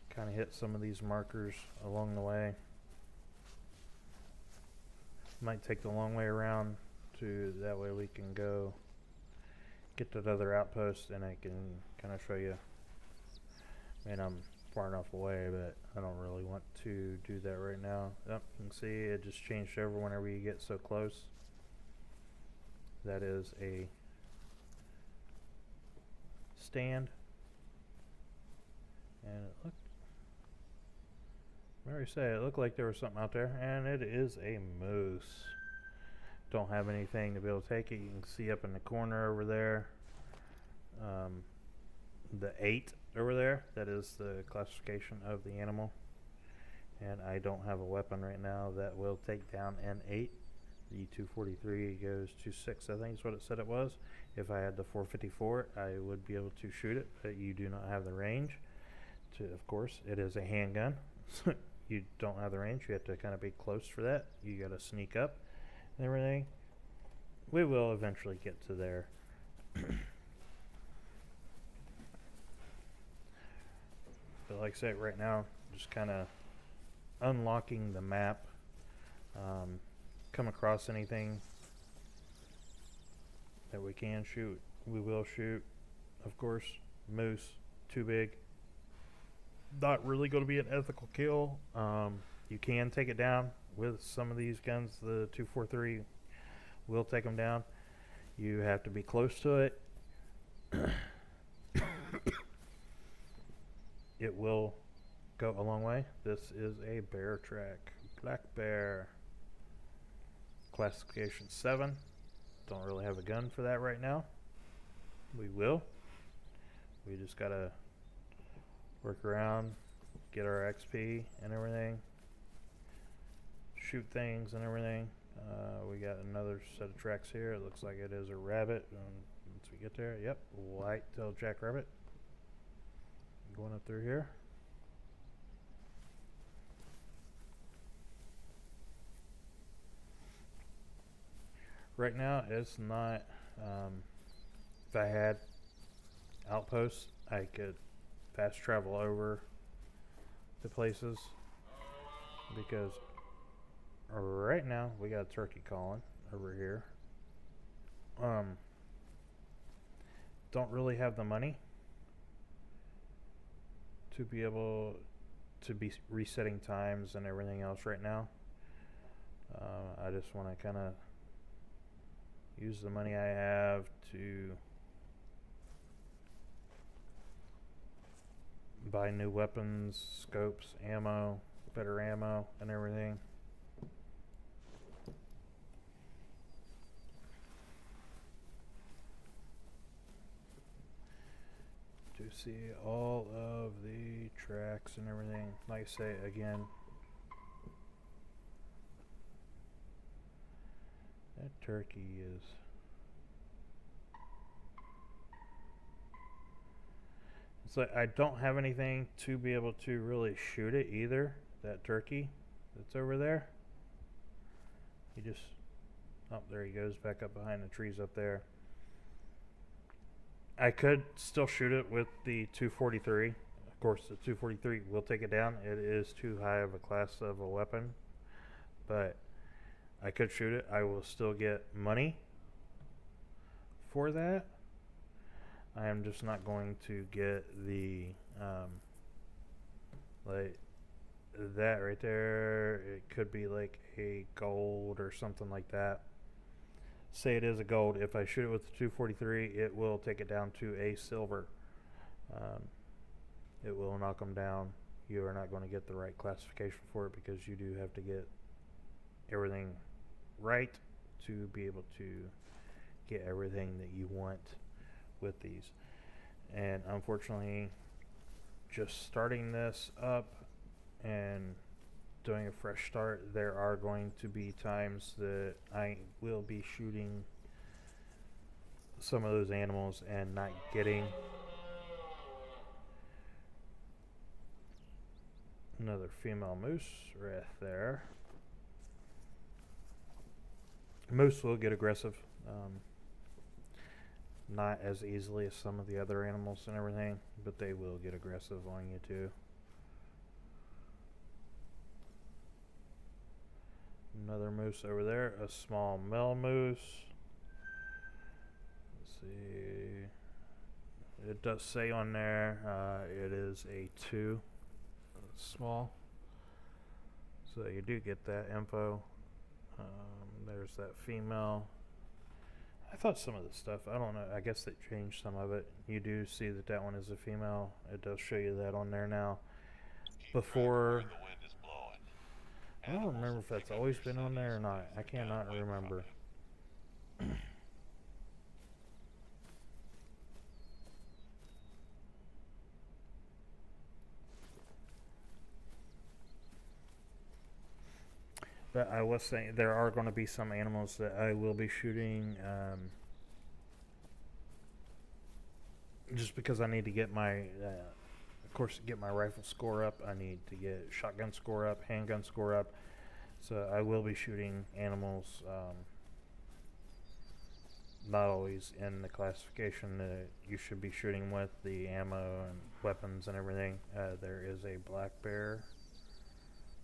Kind of hit some of these markers along the way. Might take the long way around to that way we can go get that other outpost, and I can kind of show you. I mean, I'm far enough away, but I don't really want to do that right now. Yep, you can see it just changed over whenever you get so close. That is a stand, and it looked, I already say it looked like there was something out there, and it is a moose. Don't have anything to be able to take it. You can see up in the corner over there, the 8 over there, that is the classification of the animal. And I don't have a weapon right now that will take down an 8. The 243 goes to 6, I think is what it said it was. If I had the 454, I would be able to shoot it, but you do not have the range to, of course. It is a handgun. you don't have the range, you have to kind of be close for that. You got to sneak up and everything. We will eventually get to there. But like I said, right now, just kind of unlocking the map. Come across anything that we can shoot, we will shoot. Of course, moose, too big. Not really going to be an ethical kill. You can take it down with some of these guns. The 243 will take them down. You have to be close to it. It will go a long way. This is a bear track. Black bear. Classification 7. Don't really have a gun for that right now. We will. We just gotta work around, get our XP and everything, shoot things and everything. We got another set of tracks here. It looks like it is a rabbit. Once we get there, yep, white-tailed jackrabbit. Going up through here. Right now, it's not. If I had outposts, I could fast travel over the places, because right now we got a turkey calling over here. Don't really have the money to be able to be resetting times and everything else right now. I just want to kind of use the money I have to buy new weapons, scopes, ammo, better ammo, and everything. To see all of the tracks and everything. Like I say again, that turkey is. It's like I don't have anything to be able to really shoot it either. That turkey that's over there. He just. Oh, there he goes back up behind the trees up there. I could still shoot it with the 243. Of course, the 243 will take it down. It is too high of a class of a weapon. But I could shoot it. I will still get money for that. I am just not going to get the like that right there. It could be like a gold or something like that. Say it is a gold. If I shoot it with the 243, it will take it down to a silver. It will knock them down. You are not going to get the right classification for it, because you do have to get everything right to be able to get everything that you want with these. And unfortunately, just starting this up and doing a fresh start, there are going to be times that I will be shooting some of those animals and not getting. Another female moose right there. Moose will get aggressive, not as easily as some of the other animals and everything, but they will get aggressive on you too. Another moose over there, a small male moose. Let's see. It does say on there it is a 2, small. So you do get that info. There's that female. I thought some of the stuff, I don't know, I guess they changed some of it. You do see that that one is a female. It does show you that on there now. Before, I don't remember if that's always been on there or not. I cannot remember. But I was saying there are going to be some animals that I will be shooting, just because I need to get my of course, to get my rifle score up, I need to get shotgun score up, handgun score up. So I will be shooting animals, not always in the classification that you should be shooting with, the ammo and weapons and everything. There is a black bear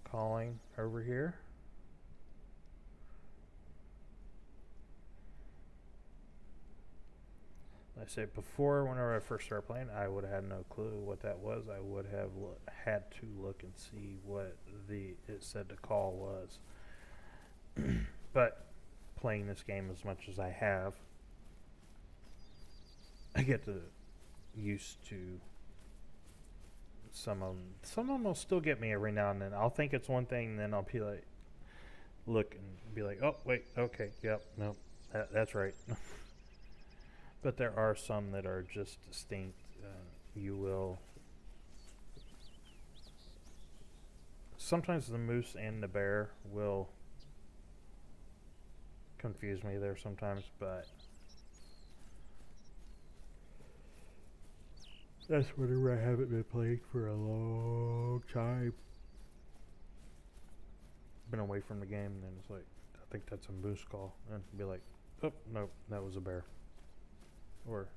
calling over here. Like I said before, whenever I first started playing, I would have had no clue what that was. I would have had to look and see what it said the call was. But playing this game as much as I have, I get used to some of them. Some of them will still get me every now and then. I'll think it's one thing, and then I'll be like, look and be like, oh wait, okay, yep, no, that's right. But there are some that are just distinct. You will. Sometimes the moose and the bear will confuse me there sometimes, but that's whenever I haven't been playing for a long time. Been away from the game, and then it's like, I think that's a moose call, and be like, oh no, that was a bear. Or,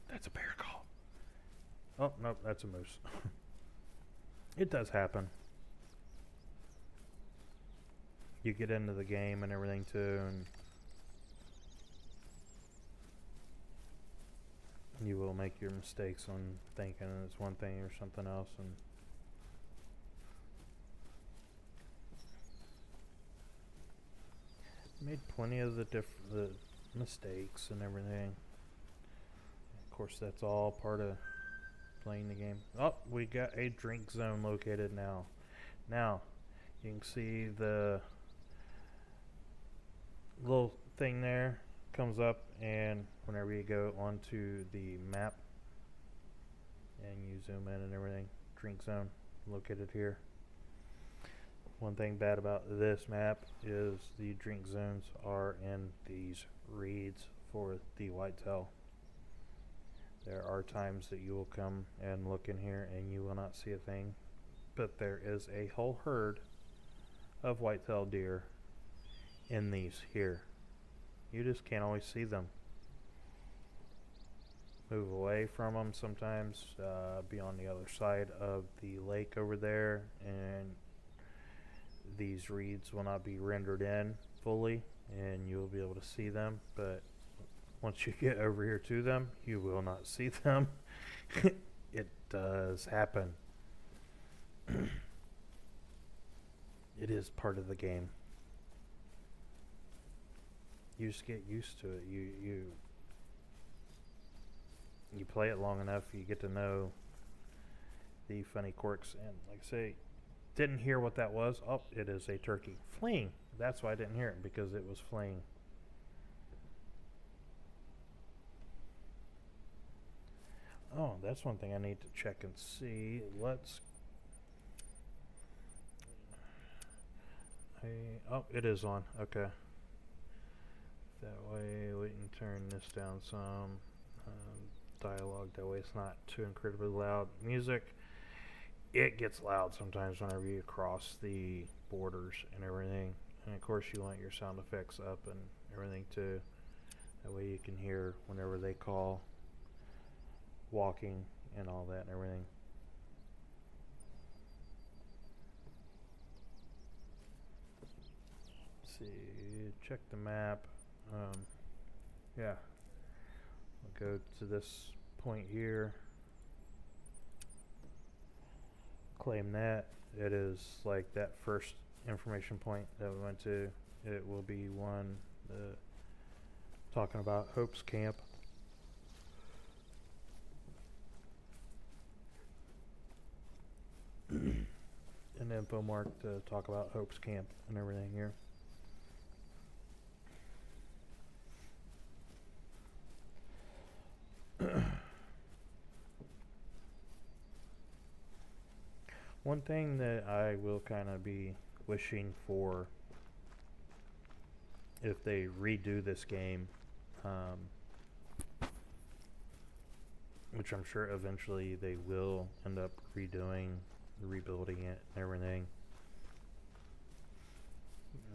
that's a bear call. Oh, nope, that's a moose. It does happen. You get into the game and everything too, and you will make your mistakes on thinking it's one thing or something else. And made plenty of the mistakes and everything. Of course, that's all part of playing the game. Oh, we got a drink zone located now. Now, you can see the little thing there comes up, and whenever you go onto the map and you zoom in and everything, drink zone located here. One thing bad about this map is the drink zones are in these reeds for the whitetail. There are times that you will come and look in here and you will not see a thing, but there is a whole herd of whitetail deer in these here. You just can't always see them. Move away from them sometimes, be on the other side of the lake over there, and these reeds will not be rendered in fully and you'll be able to see them, but once you get over here to them, you will not see them. It does happen. It is part of the game. You just get used to it. You play it long enough, you get to know the funny quirks. And like I say, didn't hear what that was. Oh, it is a turkey fleeing. That's why I didn't hear it, because it was fleeing. Oh, that's one thing I need to check and see. Oh, it is on. Okay. That way we can turn this down some. Dialogue, that way it's not too incredibly loud. Music, it gets loud sometimes whenever you cross the borders and everything. And of course you want your sound effects up and everything too. That way you can hear whenever they call, walking and all that and everything. Let's see, check the map. Yeah, I'll go to this point here, claim that. It is like that first information point that we went to. It will be one talking about Hope's Camp. An info mark to talk about Hope's Camp and everything here. One thing that I will kind of be wishing for, if they redo this game, which I'm sure eventually they will end up rebuilding it and everything.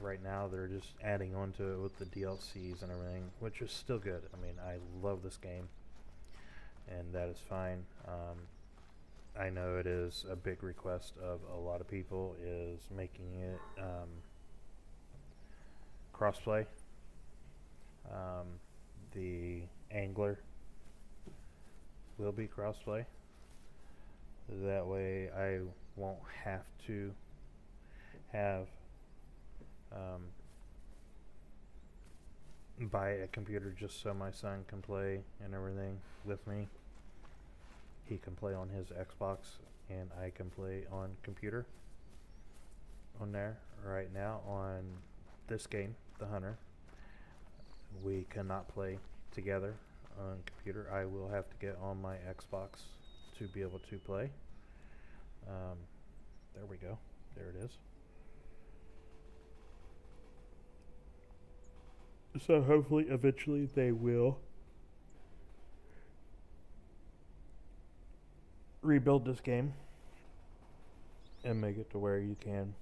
Right now they're just adding on to it with the DLCs and everything, which is still good. I mean, I love this game, and that is fine. I know it is a big request of a lot of people, is making it crossplay. The Angler will be crossplay. That way I won't have to have buy a computer just so my son can play and everything with me. He can play on his Xbox and I can play on computer on there. Right now on this game, The Hunter, we cannot play together on computer. I will have to get on my Xbox to be able to play. There we go. There it is. So hopefully eventually they will rebuild this game and make it to where you can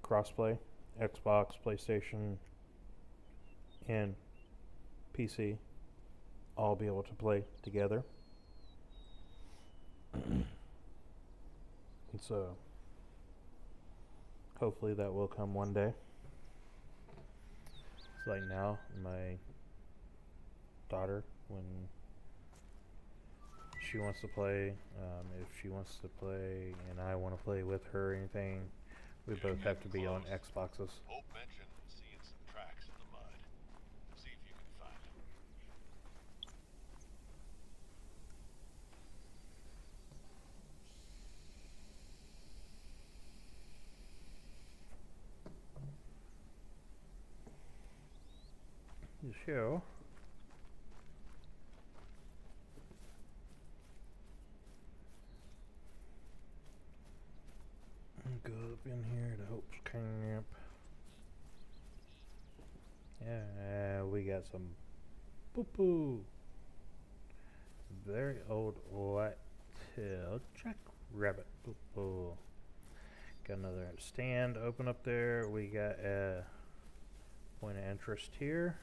crossplay Xbox, PlayStation, and PC all be able to play together. And so hopefully that will come one day. It's like now my daughter, when she wants to play, if she wants to play and I want to play with her or anything, we both have to be on Xboxes.
Hope mentioned seeing some tracks in the mud. See if you can find them.
The show. Go up in here to Hope's Camp. Yeah, we got some poo-poo. Very old white-tailed jackrabbit poo-poo. Got another stand open up there. We got a point of interest here.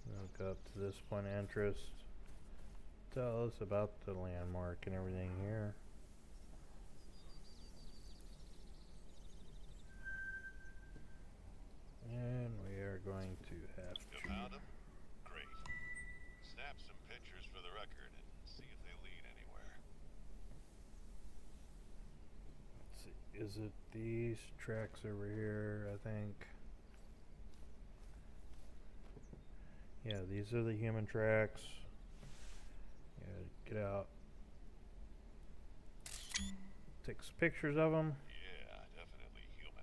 We'll go up to this point of interest. Tell us about the landmark and everything here. And we are going to have
You found them? Great. Snap some pictures for the record and see if they lead anywhere.
let's see, is it these tracks over here, I think? Yeah, these are the human tracks. Yeah, get out. Take some pictures of them.
Yeah, definitely human.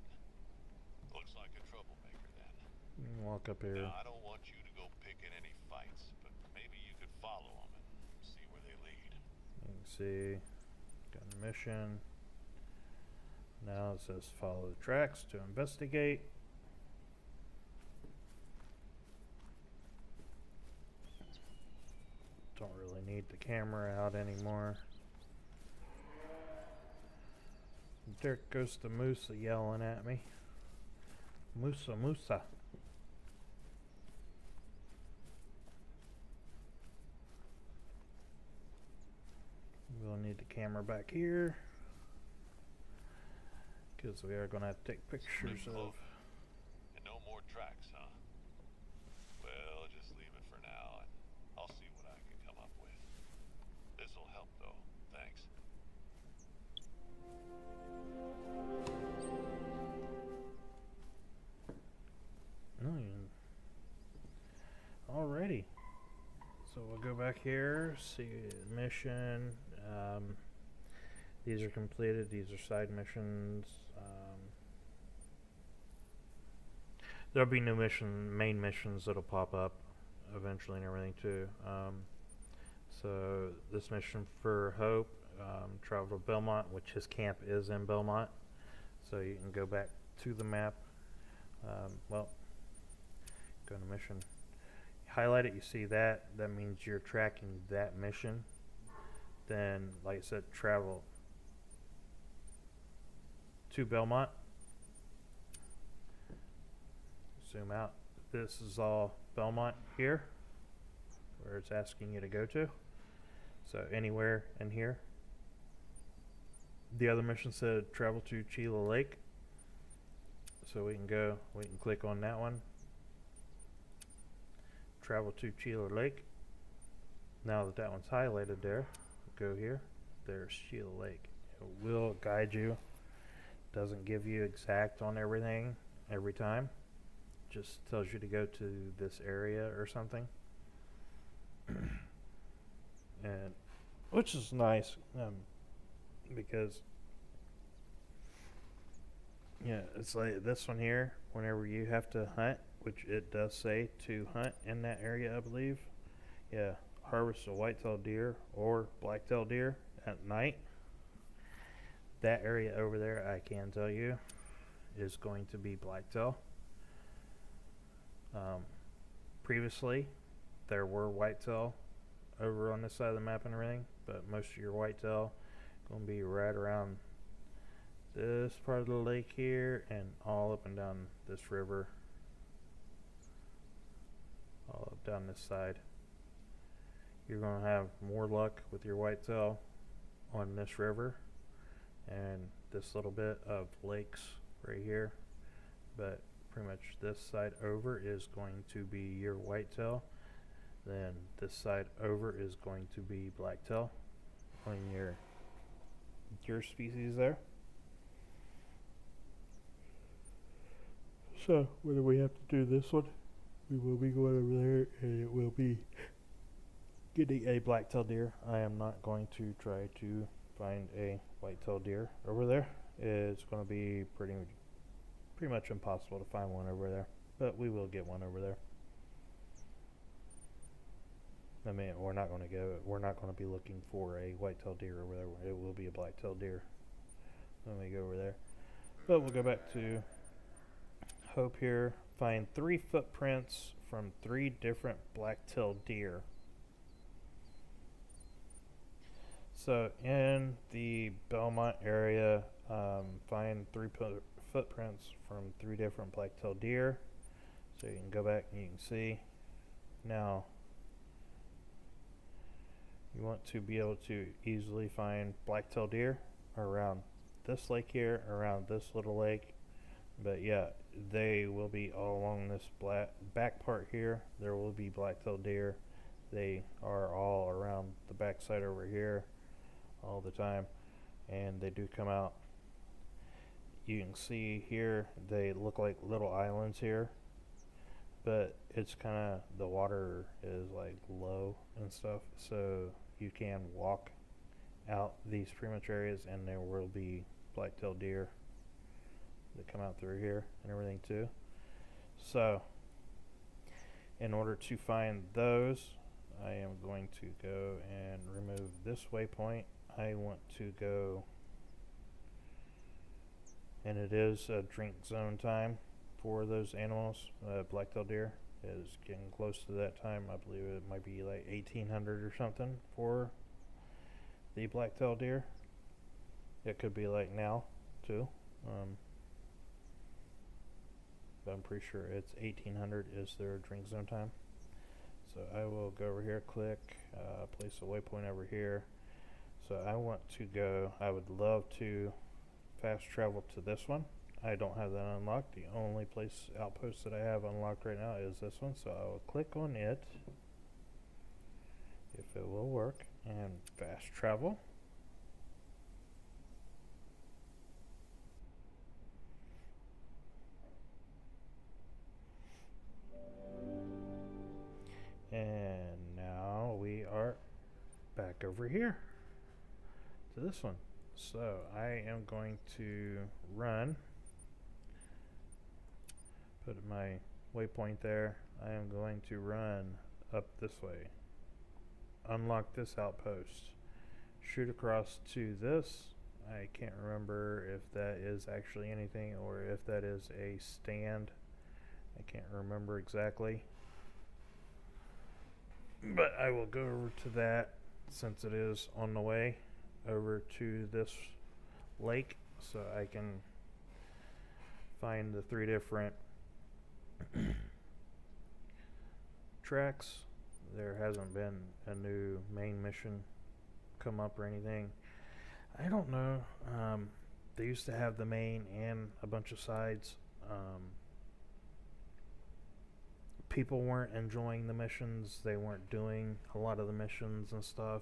Looks like a troublemaker then.
Walk up here.
Now, I don't want you to go picking any fights, but maybe you could follow them and see where they lead.
You can see, got a mission. Now it says follow the tracks to investigate. Don't really need the camera out anymore. There goes the moose yelling at me. Musa, Musa. We'll need the camera back here, because we are going to have to take pictures of.
And no more tracks, huh? Well, just leave it for now, and I'll see what I can come up with. This'll help, though. Thanks.
Alrighty. So we'll go back here, see mission. These are completed. These are side missions. There'll be new main missions that'll pop up eventually and everything too. So this mission for Hope, travel to Belmont, which his camp is in Belmont. So you can go back to the map. Well, go to mission. highlight it, you see that, that means you're tracking that mission. Then, like I said, travel to Belmont. Zoom out. This is all Belmont here, where it's asking you to go to. So anywhere in here. The other mission said travel to Chila Lake. So we can click on that one. Travel to Chila Lake. Now that that one's highlighted there, go here. There's Chila Lake. It will guide you. Doesn't give you exact on everything every time. Just tells you to go to this area or something. And which is nice, because yeah, it's like this one here. Whenever you have to hunt, which it does say to hunt in that area, I believe. Yeah, harvest a white-tailed deer or black-tailed deer at night. That area over there, I can tell you, is going to be blacktail. Previously, there were whitetail over on this side of the map and everything, but most of your whitetail going to be right around this part of the lake here and all up and down this river, all up down this side. You're going to have more luck with your whitetail on this river and this little bit of lakes right here, but pretty much this side over is going to be your whitetail. Then this side over is going to be blacktail on your species there. So whether we have to do this one, we will be going over there and it will be getting a black-tailed deer. I am not going to try to find a white-tailed deer over there. It's going to be pretty much impossible to find one over there, but we will get one over there. I mean, we're not going to be looking for a white-tailed deer over there. It will be a black-tailed deer when we go over there. But we'll go back to Hope here. Find 3 footprints from 3 different black-tailed deer. So in the Belmont area, find 3 footprints from 3 different black-tailed deer. So you can go back and you can see. Now, you want to be able to easily find black-tailed deer around this lake here, around this little lake. But yeah, they will be all along this back part here. There will be black-tailed deer. They are all around the backside over here all the time, and they do come out. You can see here they look like little islands here, but it's kind of, the water is like low and stuff, so you can walk out these pretty much areas and there will be black-tailed deer that come out through here and everything too. So in order to find those, I am going to go and remove this waypoint. I want to go, and it is a drink zone time for those animals. Black-tailed deer is getting close to that time. I believe it might be like 1800 or something for the black-tailed deer. It could be like now too, but I'm pretty sure it's 1800 is their drink zone time. So I will go over here, click, place a waypoint over here. So I want to go, I would love to fast travel to this one. I don't have that unlocked. The only outpost that I have unlocked right now is this one. So I will click on it, if it will work, and fast travel. And now we are back over here to this one. So I am going to run, put my waypoint there. I am going to run up this way, unlock this outpost, shoot across to this. I can't remember if that is actually anything or if that is a stand. I can't remember exactly. But I will go over to that since it is on the way over to this lake, so I can find the 3 different tracks. There hasn't been a new main mission come up or anything. I don't know. They used to have the main and a bunch of sides. People weren't enjoying the missions. They weren't doing a lot of the missions and stuff.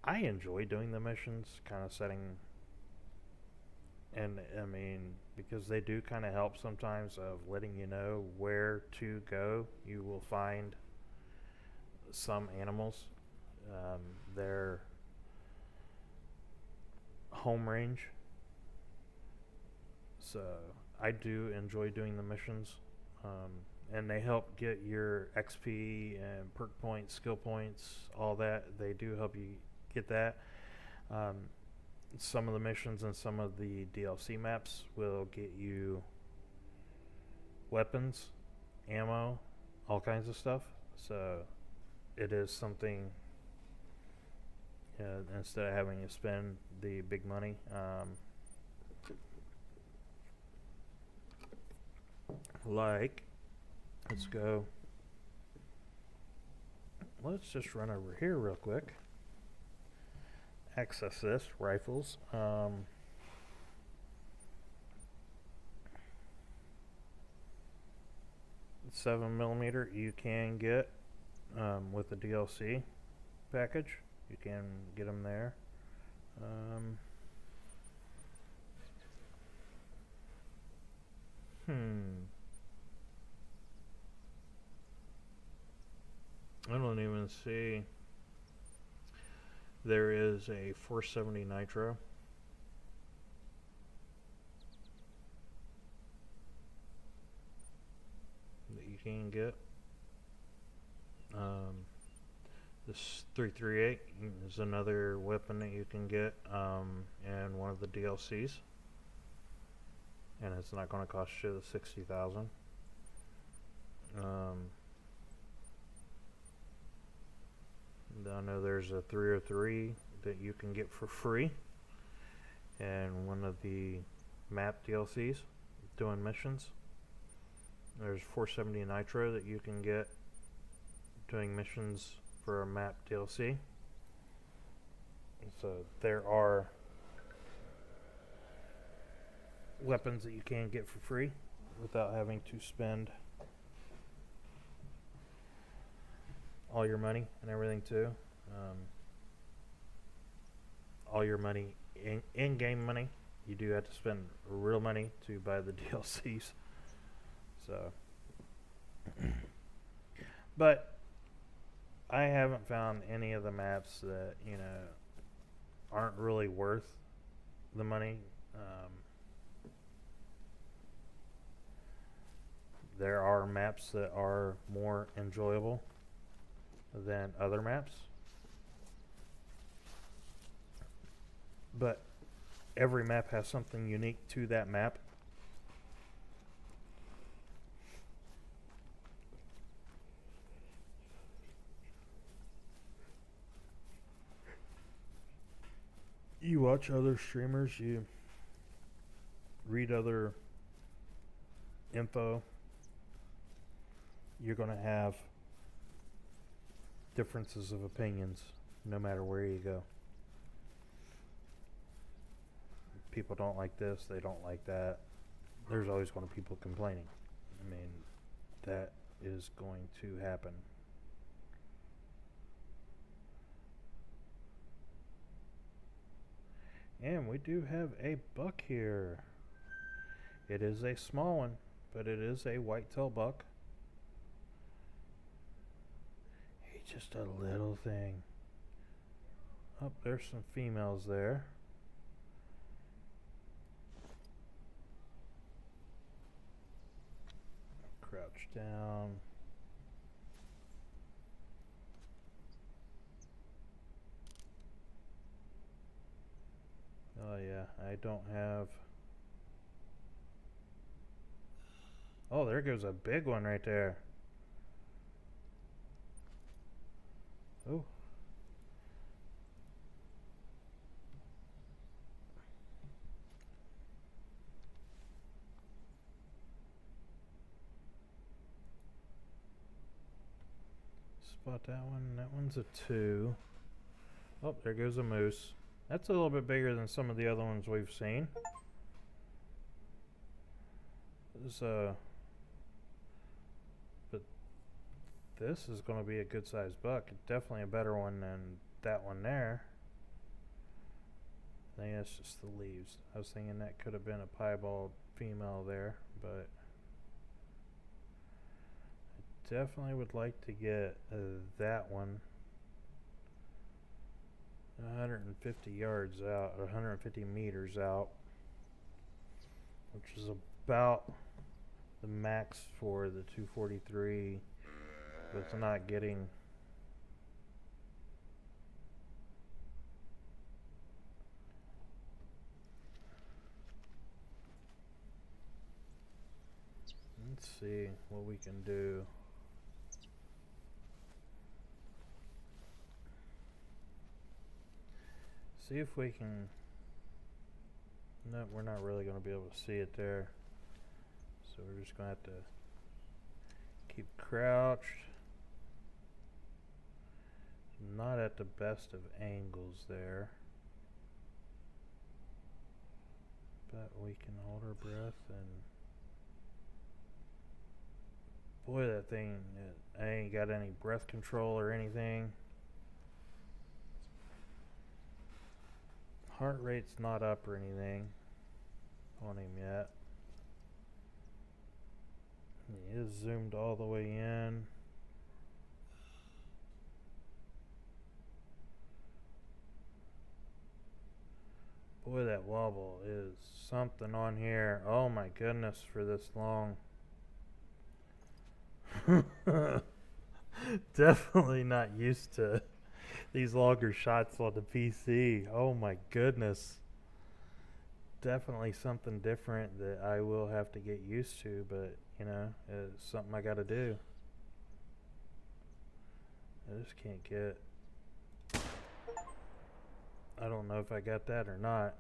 I enjoy doing the missions, kind of setting, and I mean, because they do kind of help sometimes of letting you know where to go. You will find some animals, their home range. So I do enjoy doing the missions, and they help get your XP and perk points, skill points, all that. They do help you get that. Some of the missions and some of the DLC maps will get you weapons, ammo, all kinds of stuff. So it is something, instead of having to spend the big money. Let's go. Let's just run over here real quick. Access this rifles. 7mm you can get with the DLC package. You can get them there. I don't even see. There is a 470 Nitro. That you can get. This 338 is another weapon that you can get in one of the DLCs. And it's not going to cost you the 60,000. I know there's a 303 that you can get for free, and one of the map DLCs doing missions. There's 470 Nitro that you can get doing missions for a map DLC. So there are weapons that you can get for free without having to spend all your money and everything too. All your money, in-game money. You do have to spend real money to buy the DLCs. So, but I haven't found any of the maps that, you know, aren't really worth the money. There are maps that are more enjoyable than other maps, but every map has something unique to that map. You watch other streamers, you read other info, you're going to have differences of opinions no matter where you go. People don't like this, they don't like that. There's always going to be people complaining. I mean, that is going to happen. And we do have a buck here. It is a small one, but it is a whitetail buck. He's just a little thing. Oh, there's some females there. Crouch down. Oh yeah, I don't have... Oh, there goes a big one right there. Oh. Spot that one. That one's a 2. Oh, there goes a moose. That's a little bit bigger than some of the other ones we've seen. But this is going to be a good sized buck. Definitely a better one than that one there. I think that's just the leaves. I was thinking that could have been a piebald female there, but I definitely would like to get that one 150 yards out, or 150 meters out, which is about the max for the 243, but it's not getting let's see what we can do. See if we can. No, we're not really going to be able to see it there, so we're just going to have to keep crouched. Not at the best of angles there, but we can hold our breath. And boy, that thing, I ain't got any breath control or anything. Heart rate's not up or anything on him yet. He is zoomed all the way in. Boy, that wobble is something on here. Oh my goodness, for this long. Definitely not used to these longer shots on the PC. Oh my goodness. Definitely something different that I will have to get used to, but you know, it's something I gotta do. I just can't get. I don't know if I got that or not.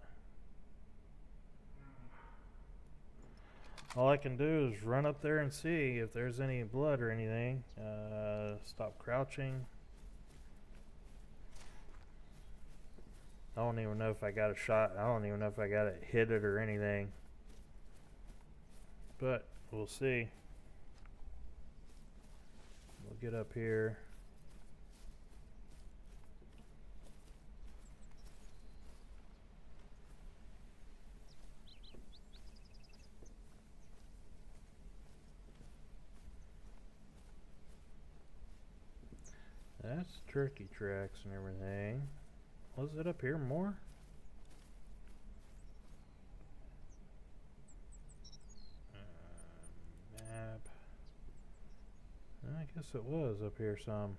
All I can do is run up there and see if there's any blood or anything. Stop crouching. I don't even know if I got a shot. I don't even know if I got it, hit it or anything. But we'll see. We'll get up here. That's turkey tracks and everything. Was it up here more? Map. I guess it was up here some.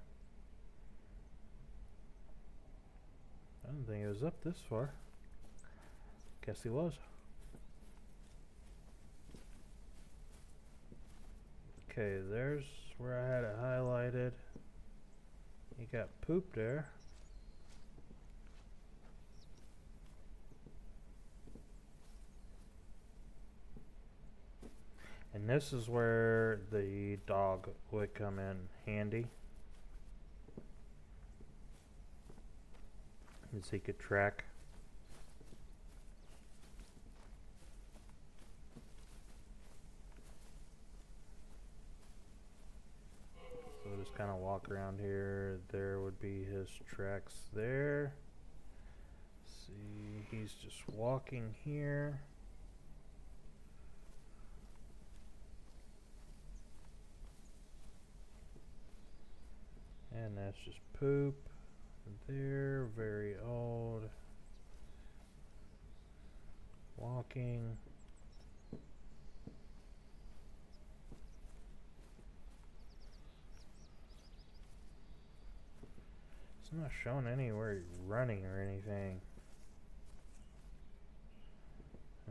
I didn't think it was up this far. Guess he was. Okay, there's where I had it highlighted. He got poop there. And this is where the dog would come in handy, as he could track. So just kind of walk around here. There would be his tracks there. See, he's just walking here. And that's just poop. There, very old. Walking. It's not showing anywhere running or anything.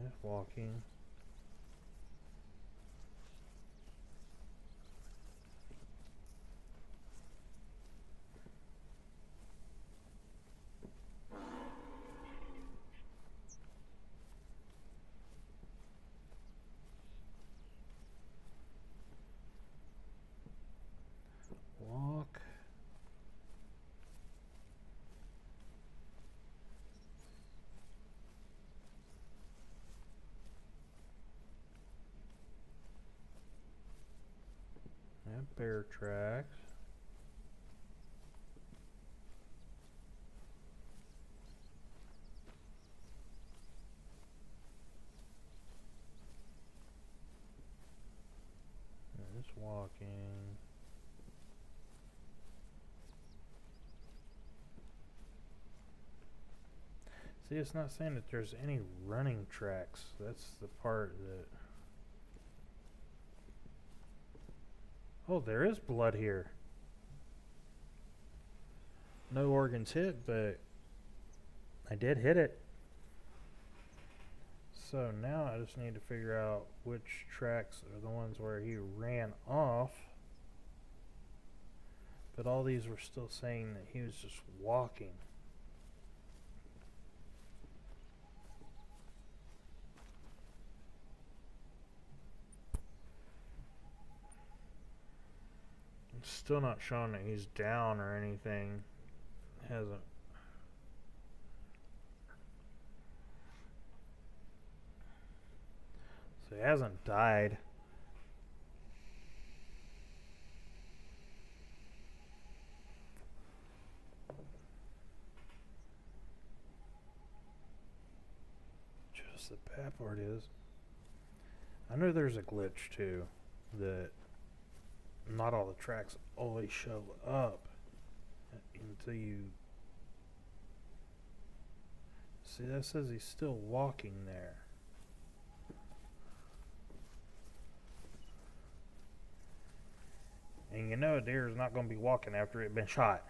Just walking. bear tracks. Just walking. See, it's not saying that there's any running tracks. That's the part that... Oh, there is blood here. No organs hit, but I did hit it. So now I just need to figure out which tracks are the ones where he ran off. But all these were still saying that he was just walking. It's still not showing that he's down or anything. Hasn't. So he hasn't died. Just the bad part is, I know there's a glitch too, that not all the tracks always show up until you see. That says he's still walking there. And you know a deer is not going to be walking after it been shot.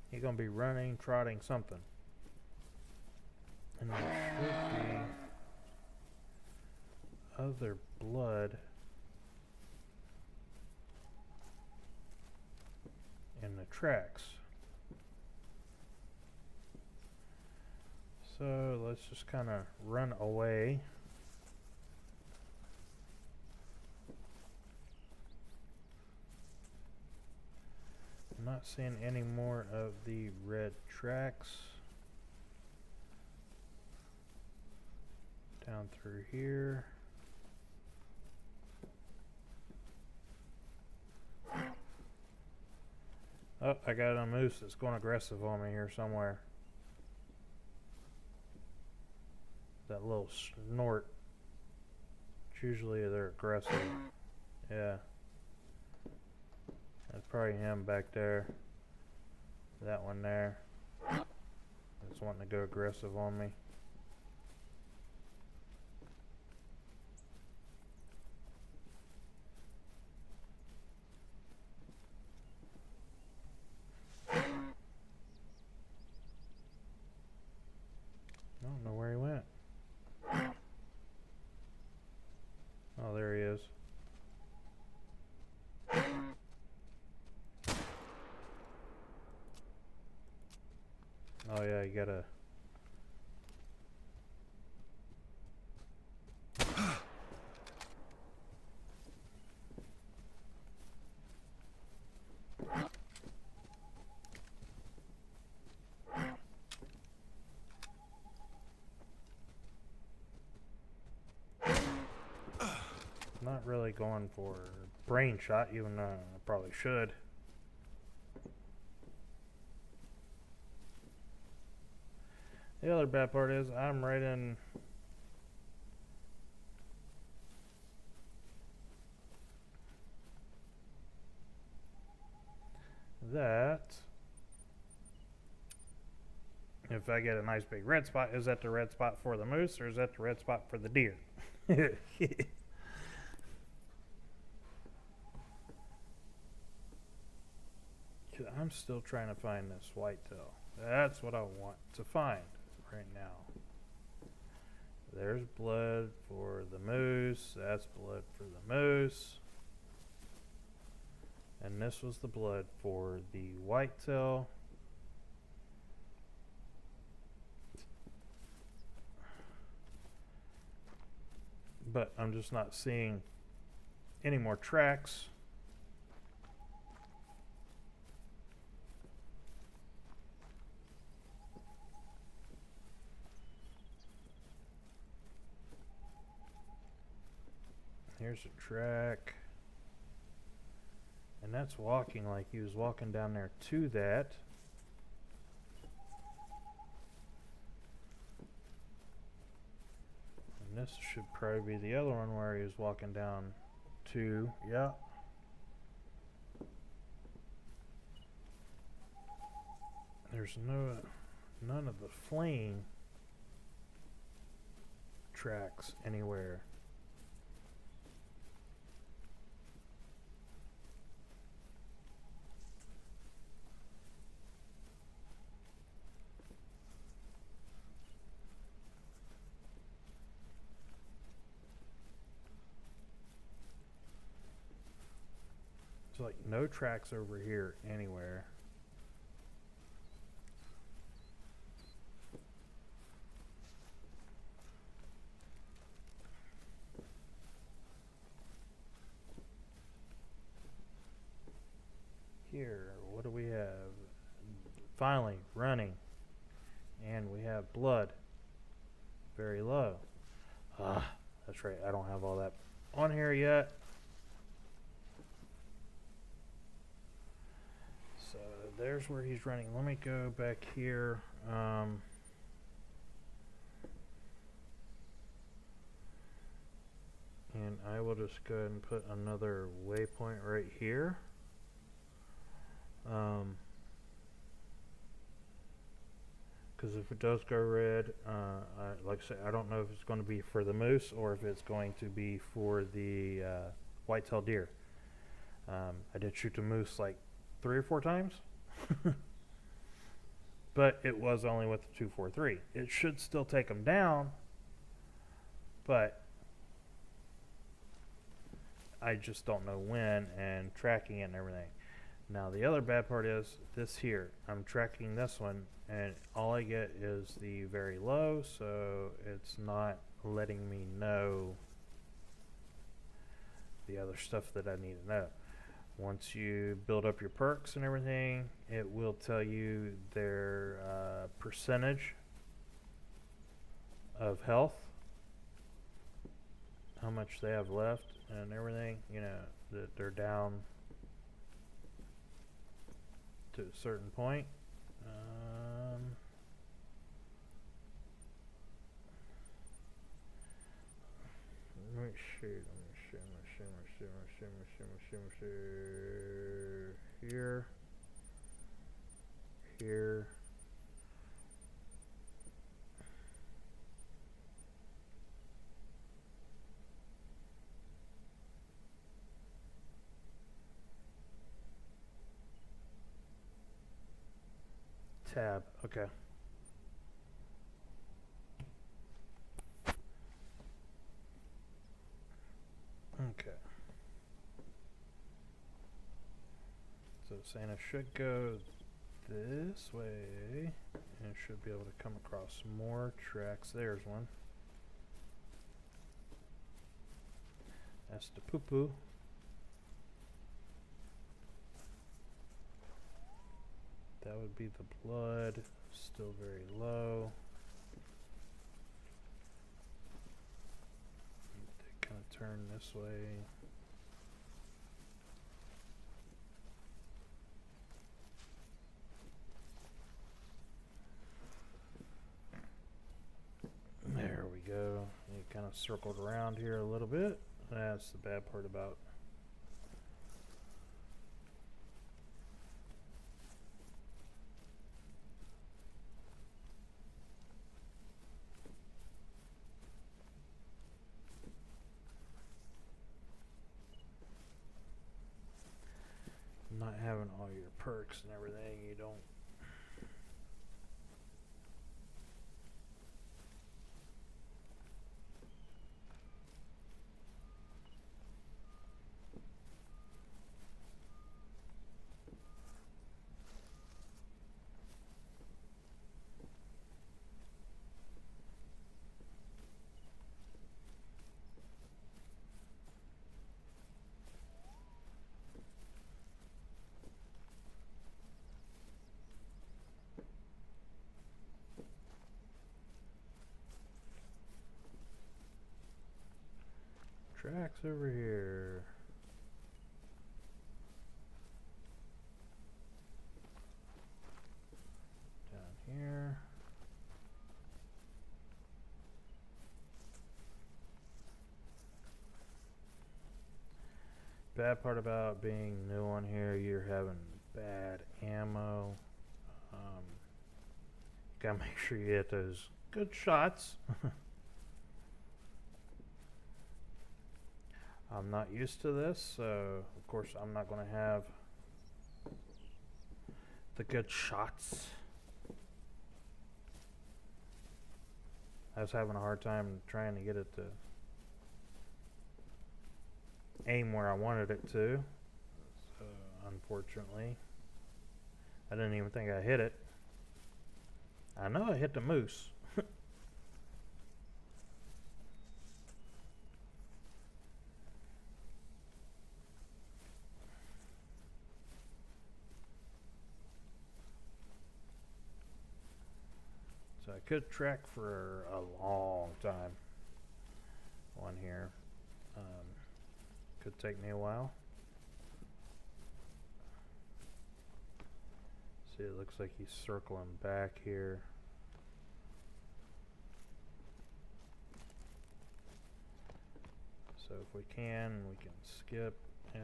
He's going to be running, trotting, something. And there should be other blood in the tracks. So let's just kind of run away. I'm not seeing any more of the red tracks. Down through here. Oh, I got a moose that's going aggressive on me here somewhere. That little snort. It's usually they're aggressive. Yeah. That's probably him back there. That one there. It's wanting to go aggressive on me. I don't know where he went. Oh, there he is. Oh yeah, you gotta... Not really going for a brain shot, even though I probably should. The other bad part is I'm right in that. If I get a nice big red spot, is that the red spot for the moose or is that the red spot for the deer? I'm still trying to find this whitetail. That's what I want to find right now. There's blood for the moose. That's blood for the moose. And this was the blood for the whitetail. But I'm just not seeing any more tracks. Here's a track. And that's walking like he was walking down there to that. And this should probably be the other one where he was walking down to. Yeah. There's none of the flame tracks anywhere. It's like no tracks over here anywhere. Here, what do we have? Finally, running. And we have blood. Very low. Ah, that's right. I don't have all that on here yet. So there's where he's running. Let me go back here. And I will just go ahead and put another waypoint right here. Because if it does go red, like I said, I don't know if it's going to be for the moose or if it's going to be for the white-tailed deer. I did shoot the moose like 3 or 4 times, but it was only with the 243. It should still take them down, but I just don't know when, and tracking it and everything. Now the other bad part is this here. I'm tracking this one and all I get is the very low, so it's not letting me know the other stuff that I need to know. Once you build up your perks and everything, it will tell you their percentage of health, how much they have left and everything, you know, that they're down to a certain point. Let me see here, here. Tab, okay. Okay. So Santa should go this way and should be able to come across more tracks. There's one. That's the poo-poo. That would be the blood, still very low. They kind of turn this way. There we go. It kind of circled around here a little bit. That's the bad part about not having all your perks and everything. You don't What's over here? Down here. Bad part about being new on here, you're having bad ammo. Gotta make sure you hit those good shots. I'm not used to this, so of course I'm not going to have the good shots. I was having a hard time trying to get it to aim where I wanted it to. So unfortunately, I didn't even think I hit it. I know I hit the moose. So I could track for a long time on here. Could take me a while. See, it looks like he's circling back here. So if we can skip. Yeah.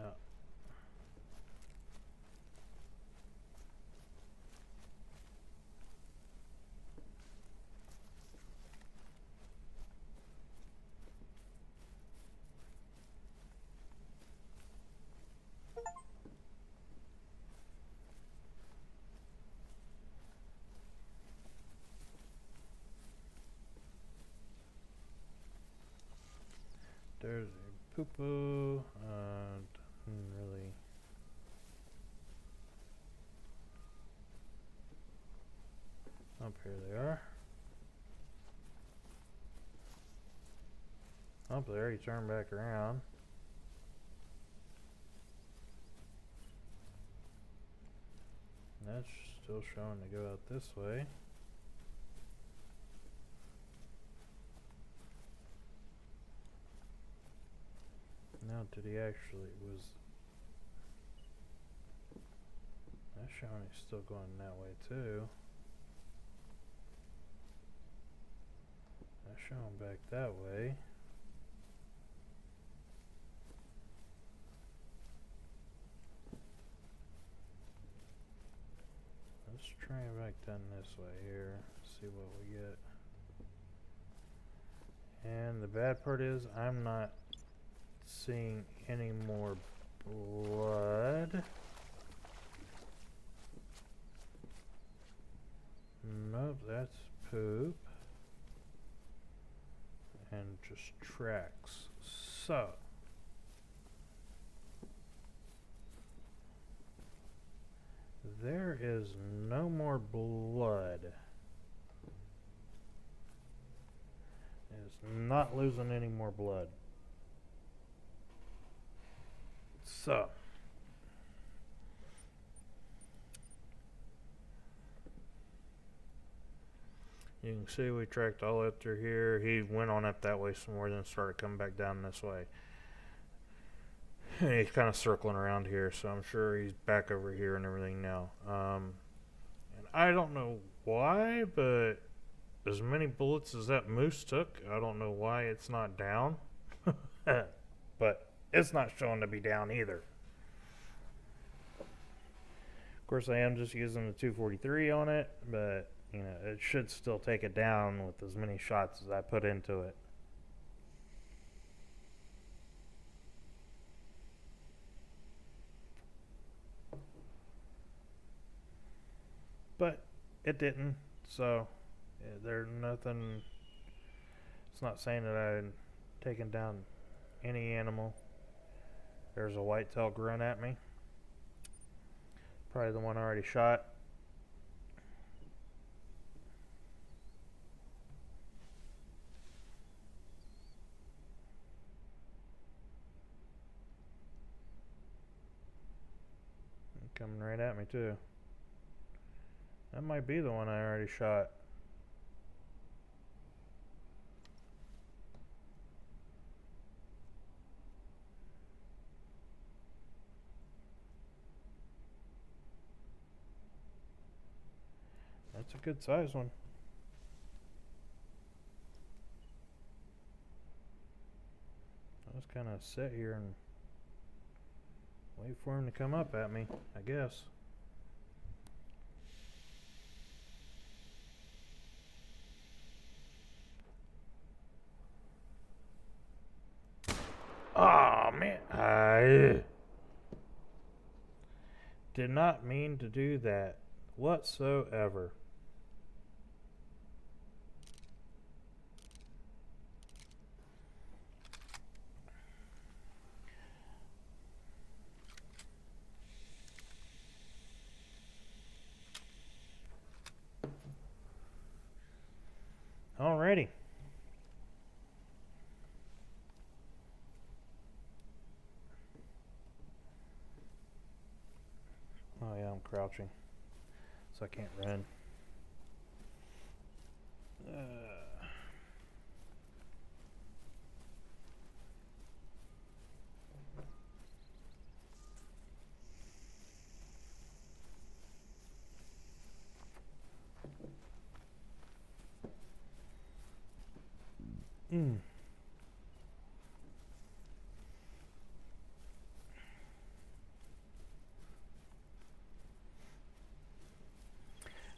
There's a poo-poo. Doesn't really. Up here they are. Up there, he turned back around. That's still showing to go out this way. Now, did he actually was? That's showing he's still going that way too. That's showing back that way. Let's try it back down this way here. See what we get. And the bad part is I'm not seeing any more blood. Nope, that's poop. And just tracks. So there is no more blood. It's not losing any more blood. So you can see we tracked all up through here. He went on up that way some more, then started coming back down this way. And he's kind of circling around here, so I'm sure he's back over here and everything now. And I don't know why, but as many bullets as that moose took, I don't know why it's not down. But it's not showing to be down either. Of course, I am just using the 243 on it, but you know, it should still take it down with as many shots as I put into it. But it didn't, so yeah, there's nothing. It's not saying that I'm taking down any animal. There's a white-tailed grunt at me. Probably the one I already shot. Coming right at me too. That might be the one I already shot. It's a good size one. I'll just kind of sit here and wait for him to come up at me, I guess. Oh man, I did not mean to do that whatsoever. Alrighty. Oh yeah, I'm crouching, so I can't run. Mm.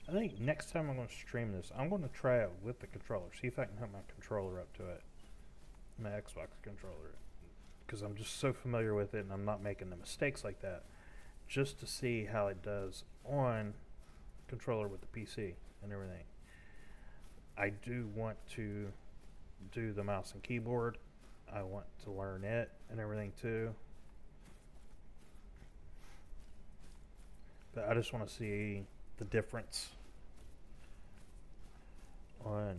I think next time I'm going to stream this, I'm going to try it with the controller. See if I can hook my controller up to it. My Xbox controller. Because I'm just so familiar with it and I'm not making the mistakes like that. Just to see how it does on controller with the PC and everything. I do want to do the mouse and keyboard. I want to learn it and everything too. But I just want to see the difference on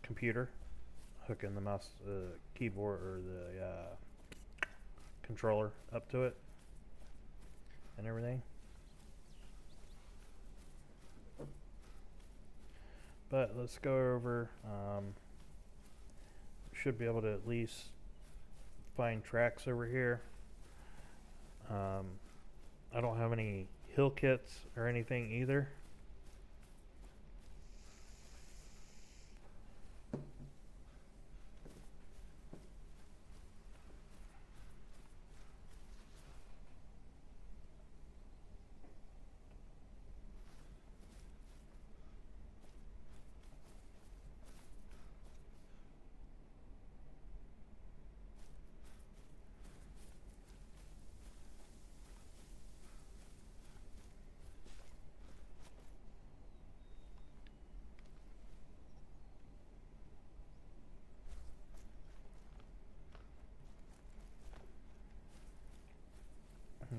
computer, hooking the mouse, keyboard, or the controller up to it and everything. But let's go over, should be able to at least find tracks over here. I don't have any hill kits or anything either.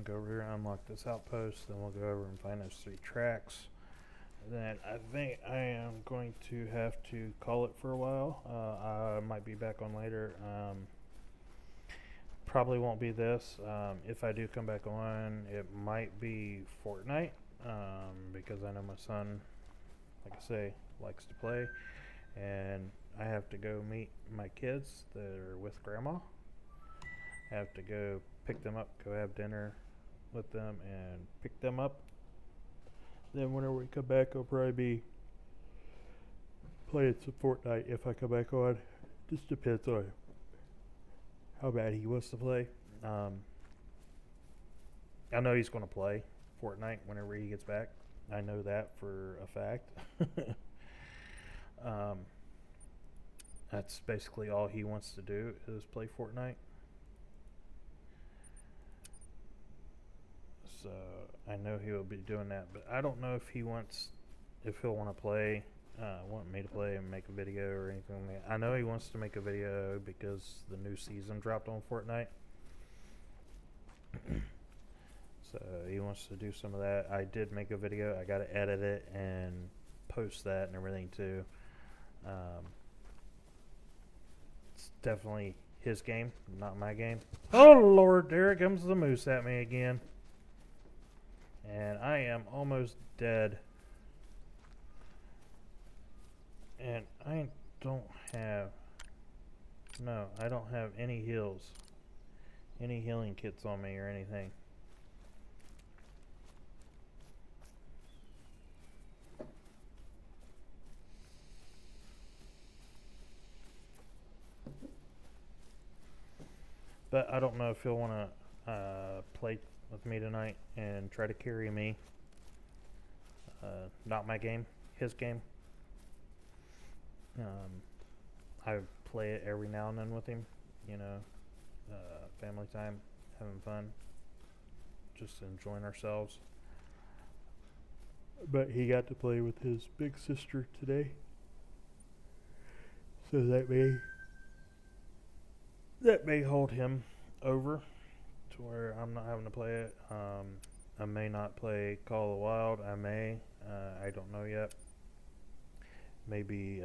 Go over here and unlock this outpost, then we'll go over and find those 3 tracks. Then I think I am going to have to call it for a while. I might be back on later. Probably won't be this. If I do come back on, it might be Fortnite, because I know my son, like I say, likes to play, and I have to go meet my kids that are with grandma. I have to go pick them up, go have dinner with them, and pick them up. Then whenever we come back, I'll probably be playing some Fortnite if I come back on. Just depends on how bad he wants to play. I know he's going to play Fortnite whenever he gets back. I know that for a fact. That's basically all he wants to do is play Fortnite. So I know he will be doing that, but I don't know if he'll want to play, want me to play and make a video or anything like that. I know he wants to make a video because the new season dropped on Fortnite. So he wants to do some of that. I did make a video. I got to edit it and post that and everything too. It's definitely his game, not my game. Oh Lord, there comes the moose at me again. And I am almost dead. And I don't have any heals, any healing kits on me or anything. But I don't know if he'll want to play with me tonight and try to carry me. Not my game, his game. I play it every now and then with him, you know, family time, having fun, just enjoying ourselves. But he got to play with his big sister today, so that may hold him over to where I'm not having to play it. I may not play Call of the Wild. I may. I don't know yet. Maybe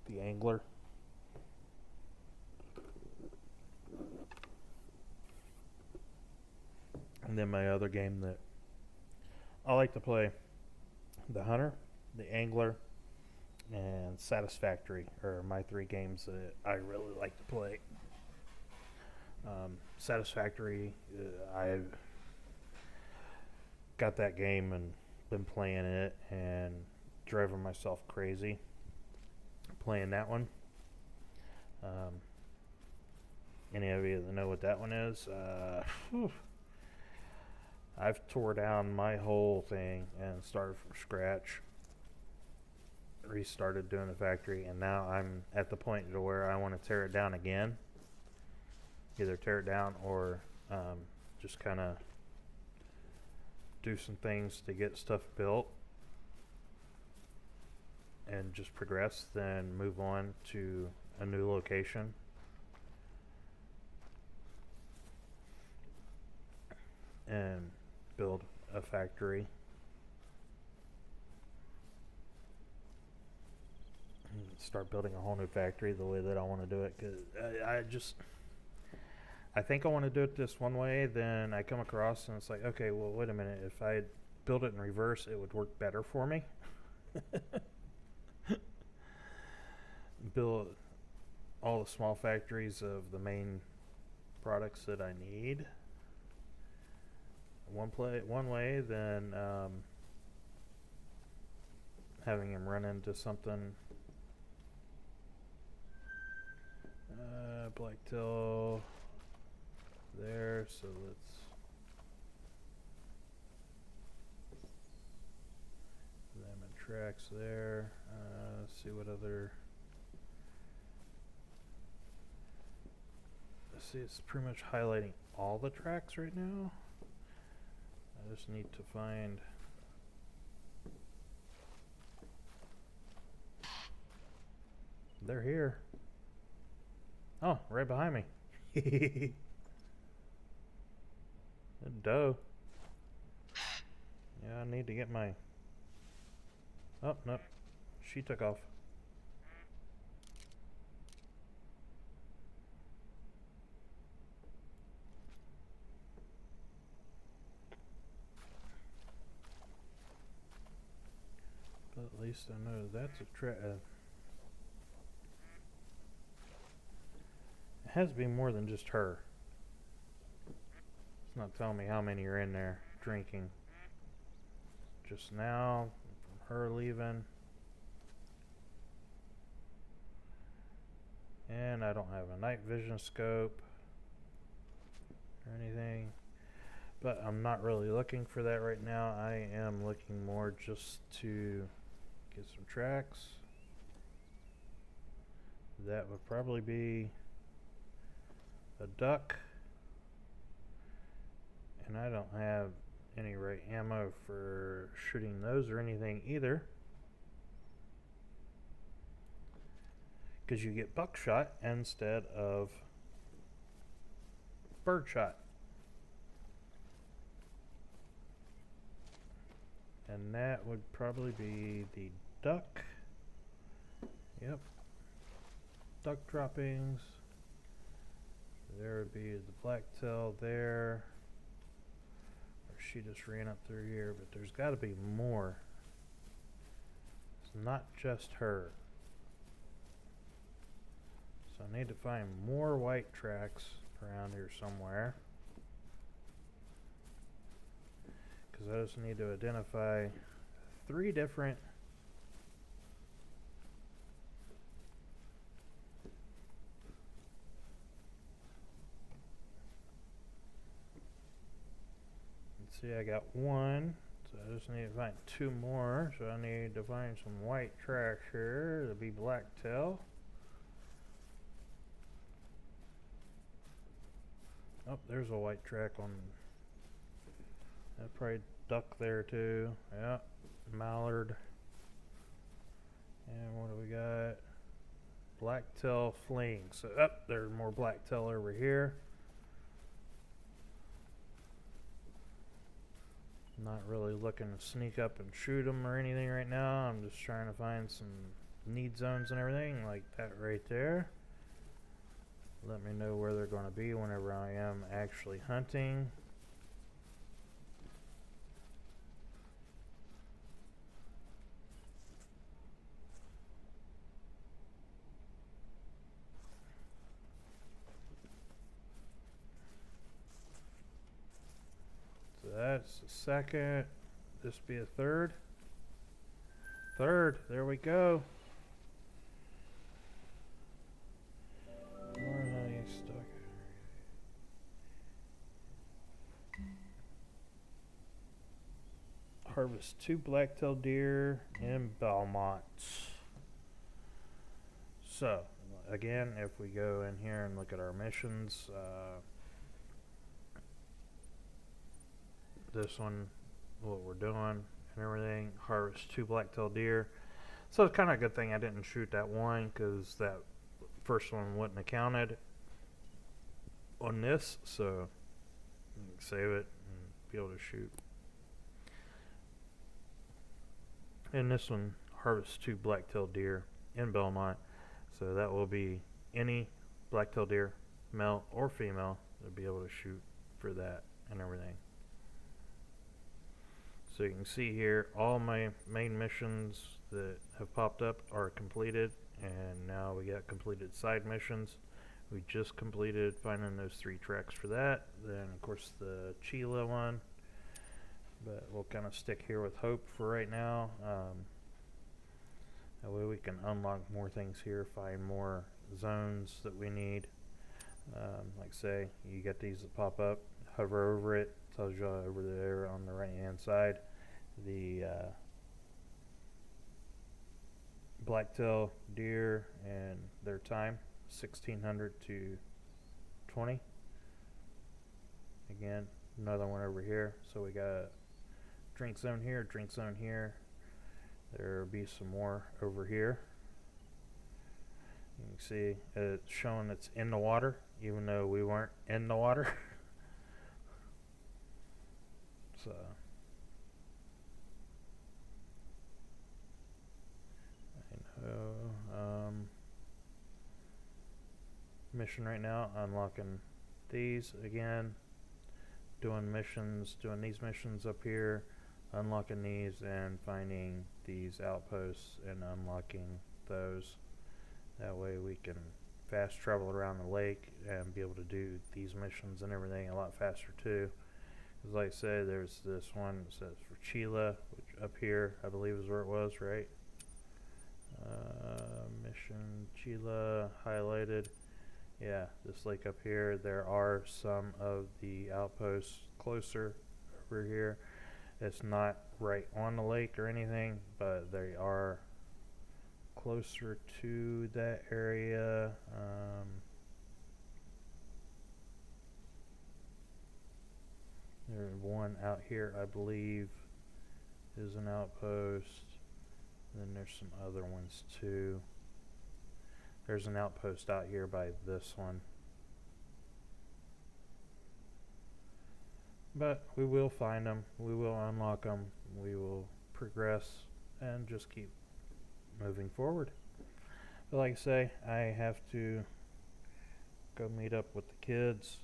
the Angler. And then my other game that I like to play, the Hunter, the Angler, and Satisfactory are my 3 games that I really like to play. Satisfactory, I've got that game and been playing it and driving myself crazy playing that one. Any of you that know what that one is, I've tore down my whole thing and started from scratch, restarted doing the factory, and now I'm at the point to where I want to tear it down again. Either tear it down or just kind of do some things to get stuff built and just progress, then move on to a new location. And build a factory. Start building a whole new factory the way that I want to do it, because I think I want to do it this one way, then I come across and it's like, okay, well, wait a minute, if I build it in reverse, it would work better for me. Build all the small factories of the main products that I need one way, then having him run into something. Blacktail there, so let's lemon tracks there. Let's see what other. See, it's pretty much highlighting all the tracks right now. I just need to find. They're here. Oh, right behind me. Good doe. Yeah, I need to get my. Oh, no. She took off. But at least I know that's a track. It has to be more than just her. It's not telling me how many are in there drinking. Just now, from her leaving. And I don't have a night vision scope or anything. But I'm not really looking for that right now. I am looking more just to get some tracks. That would probably be a duck. And I don't have any right ammo for shooting those or anything either. Because you get buckshot instead of birdshot. And that would probably be the duck. Yep. Duck droppings. There would be the blacktail there. Or she just ran up through here, but there's got to be more. It's not just her. So I need to find more white tracks around here somewhere. Because I just need to identify 3 different See, I got one, so I just need to find two more. So I need to find some white tracks here. It'll be blacktail. Oh, there's a white track on. That probably duck there too. Yeah, mallard. And what do we got? Blacktail fling. So up there's more blacktail over here. Not really looking to sneak up and shoot them or anything right now. I'm just trying to find some need zones and everything like that right there. Let me know where they're going to be whenever I am actually hunting. So that's the second. This be a third. Third, there we go. More honey stuck. Harvest 2 blacktail deer in Belmont. So, again, if we go in here and look at our missions, this one, what we're doing and everything, harvest 2 blacktail deer. So it's kind of a good thing I didn't shoot that one, because that first one wouldn't have counted on this, so you can save it and be able to shoot. And this one, harvest 2 blacktail deer in Belmont, so that will be any blacktail deer, male or female, to be able to shoot for that and everything. So you can see here, all my main missions that have popped up are completed, and now we got completed side missions. We just completed finding those 3 tracks for that. Then of course the Chila one, but we'll kind of stick here with Hope for right now. That way we can unlock more things here, find more zones that we need. Like say, you get these that pop up, hover over it, tells you over there on the right hand side the blacktail deer and their time, 1600 to 20. Again, another one over here. So we got a drink zone here, drink zone here. There'll be some more over here. You can see it's showing it's in the water, even though we weren't in the water. So I know, mission right now, unlocking these again, doing missions, doing these missions up here, unlocking these and finding these outposts and unlocking those. That way we can fast travel around the lake and be able to do these missions and everything a lot faster too. Because like I said, there's this one that says for Chila, which up here I believe is where it was, right? Mission Chila highlighted. Yeah, this lake up here. There are some of the outposts closer over here. It's not right on the lake or anything, but they are closer to that area. There's one out here, I believe, is an outpost. Then there's some other ones too. There's an outpost out here by this one. But we will find them. We will unlock them. We will progress and just keep moving forward. But like I say, I have to go meet up with the kids,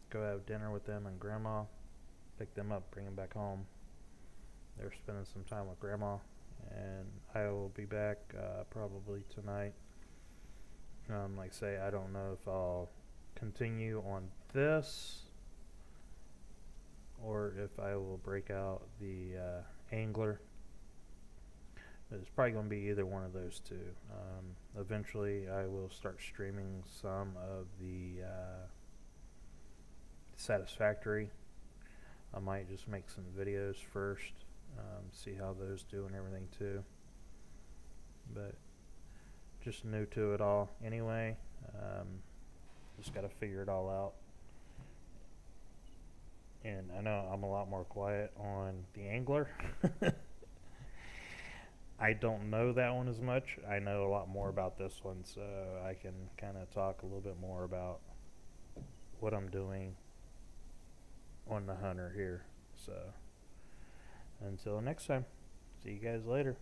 go have dinner with them and Grandma, pick them up, bring them back home. They're spending some time with Grandma, and I will be back probably tonight. Like I say, I don't know if I'll continue on this or if I will break out the angler. It's probably going to be either one of those two. Eventually I will start streaming some of the Satisfactory I might just make some videos first, see how those do and everything too. But just new to it all anyway. Just got to figure it all out. And I know I'm a lot more quiet on the Angler. I don't know that one as much. I know a lot more about this one, so I can kind of talk a little bit more about what I'm doing on the Hunter here. So until next time, see you guys later.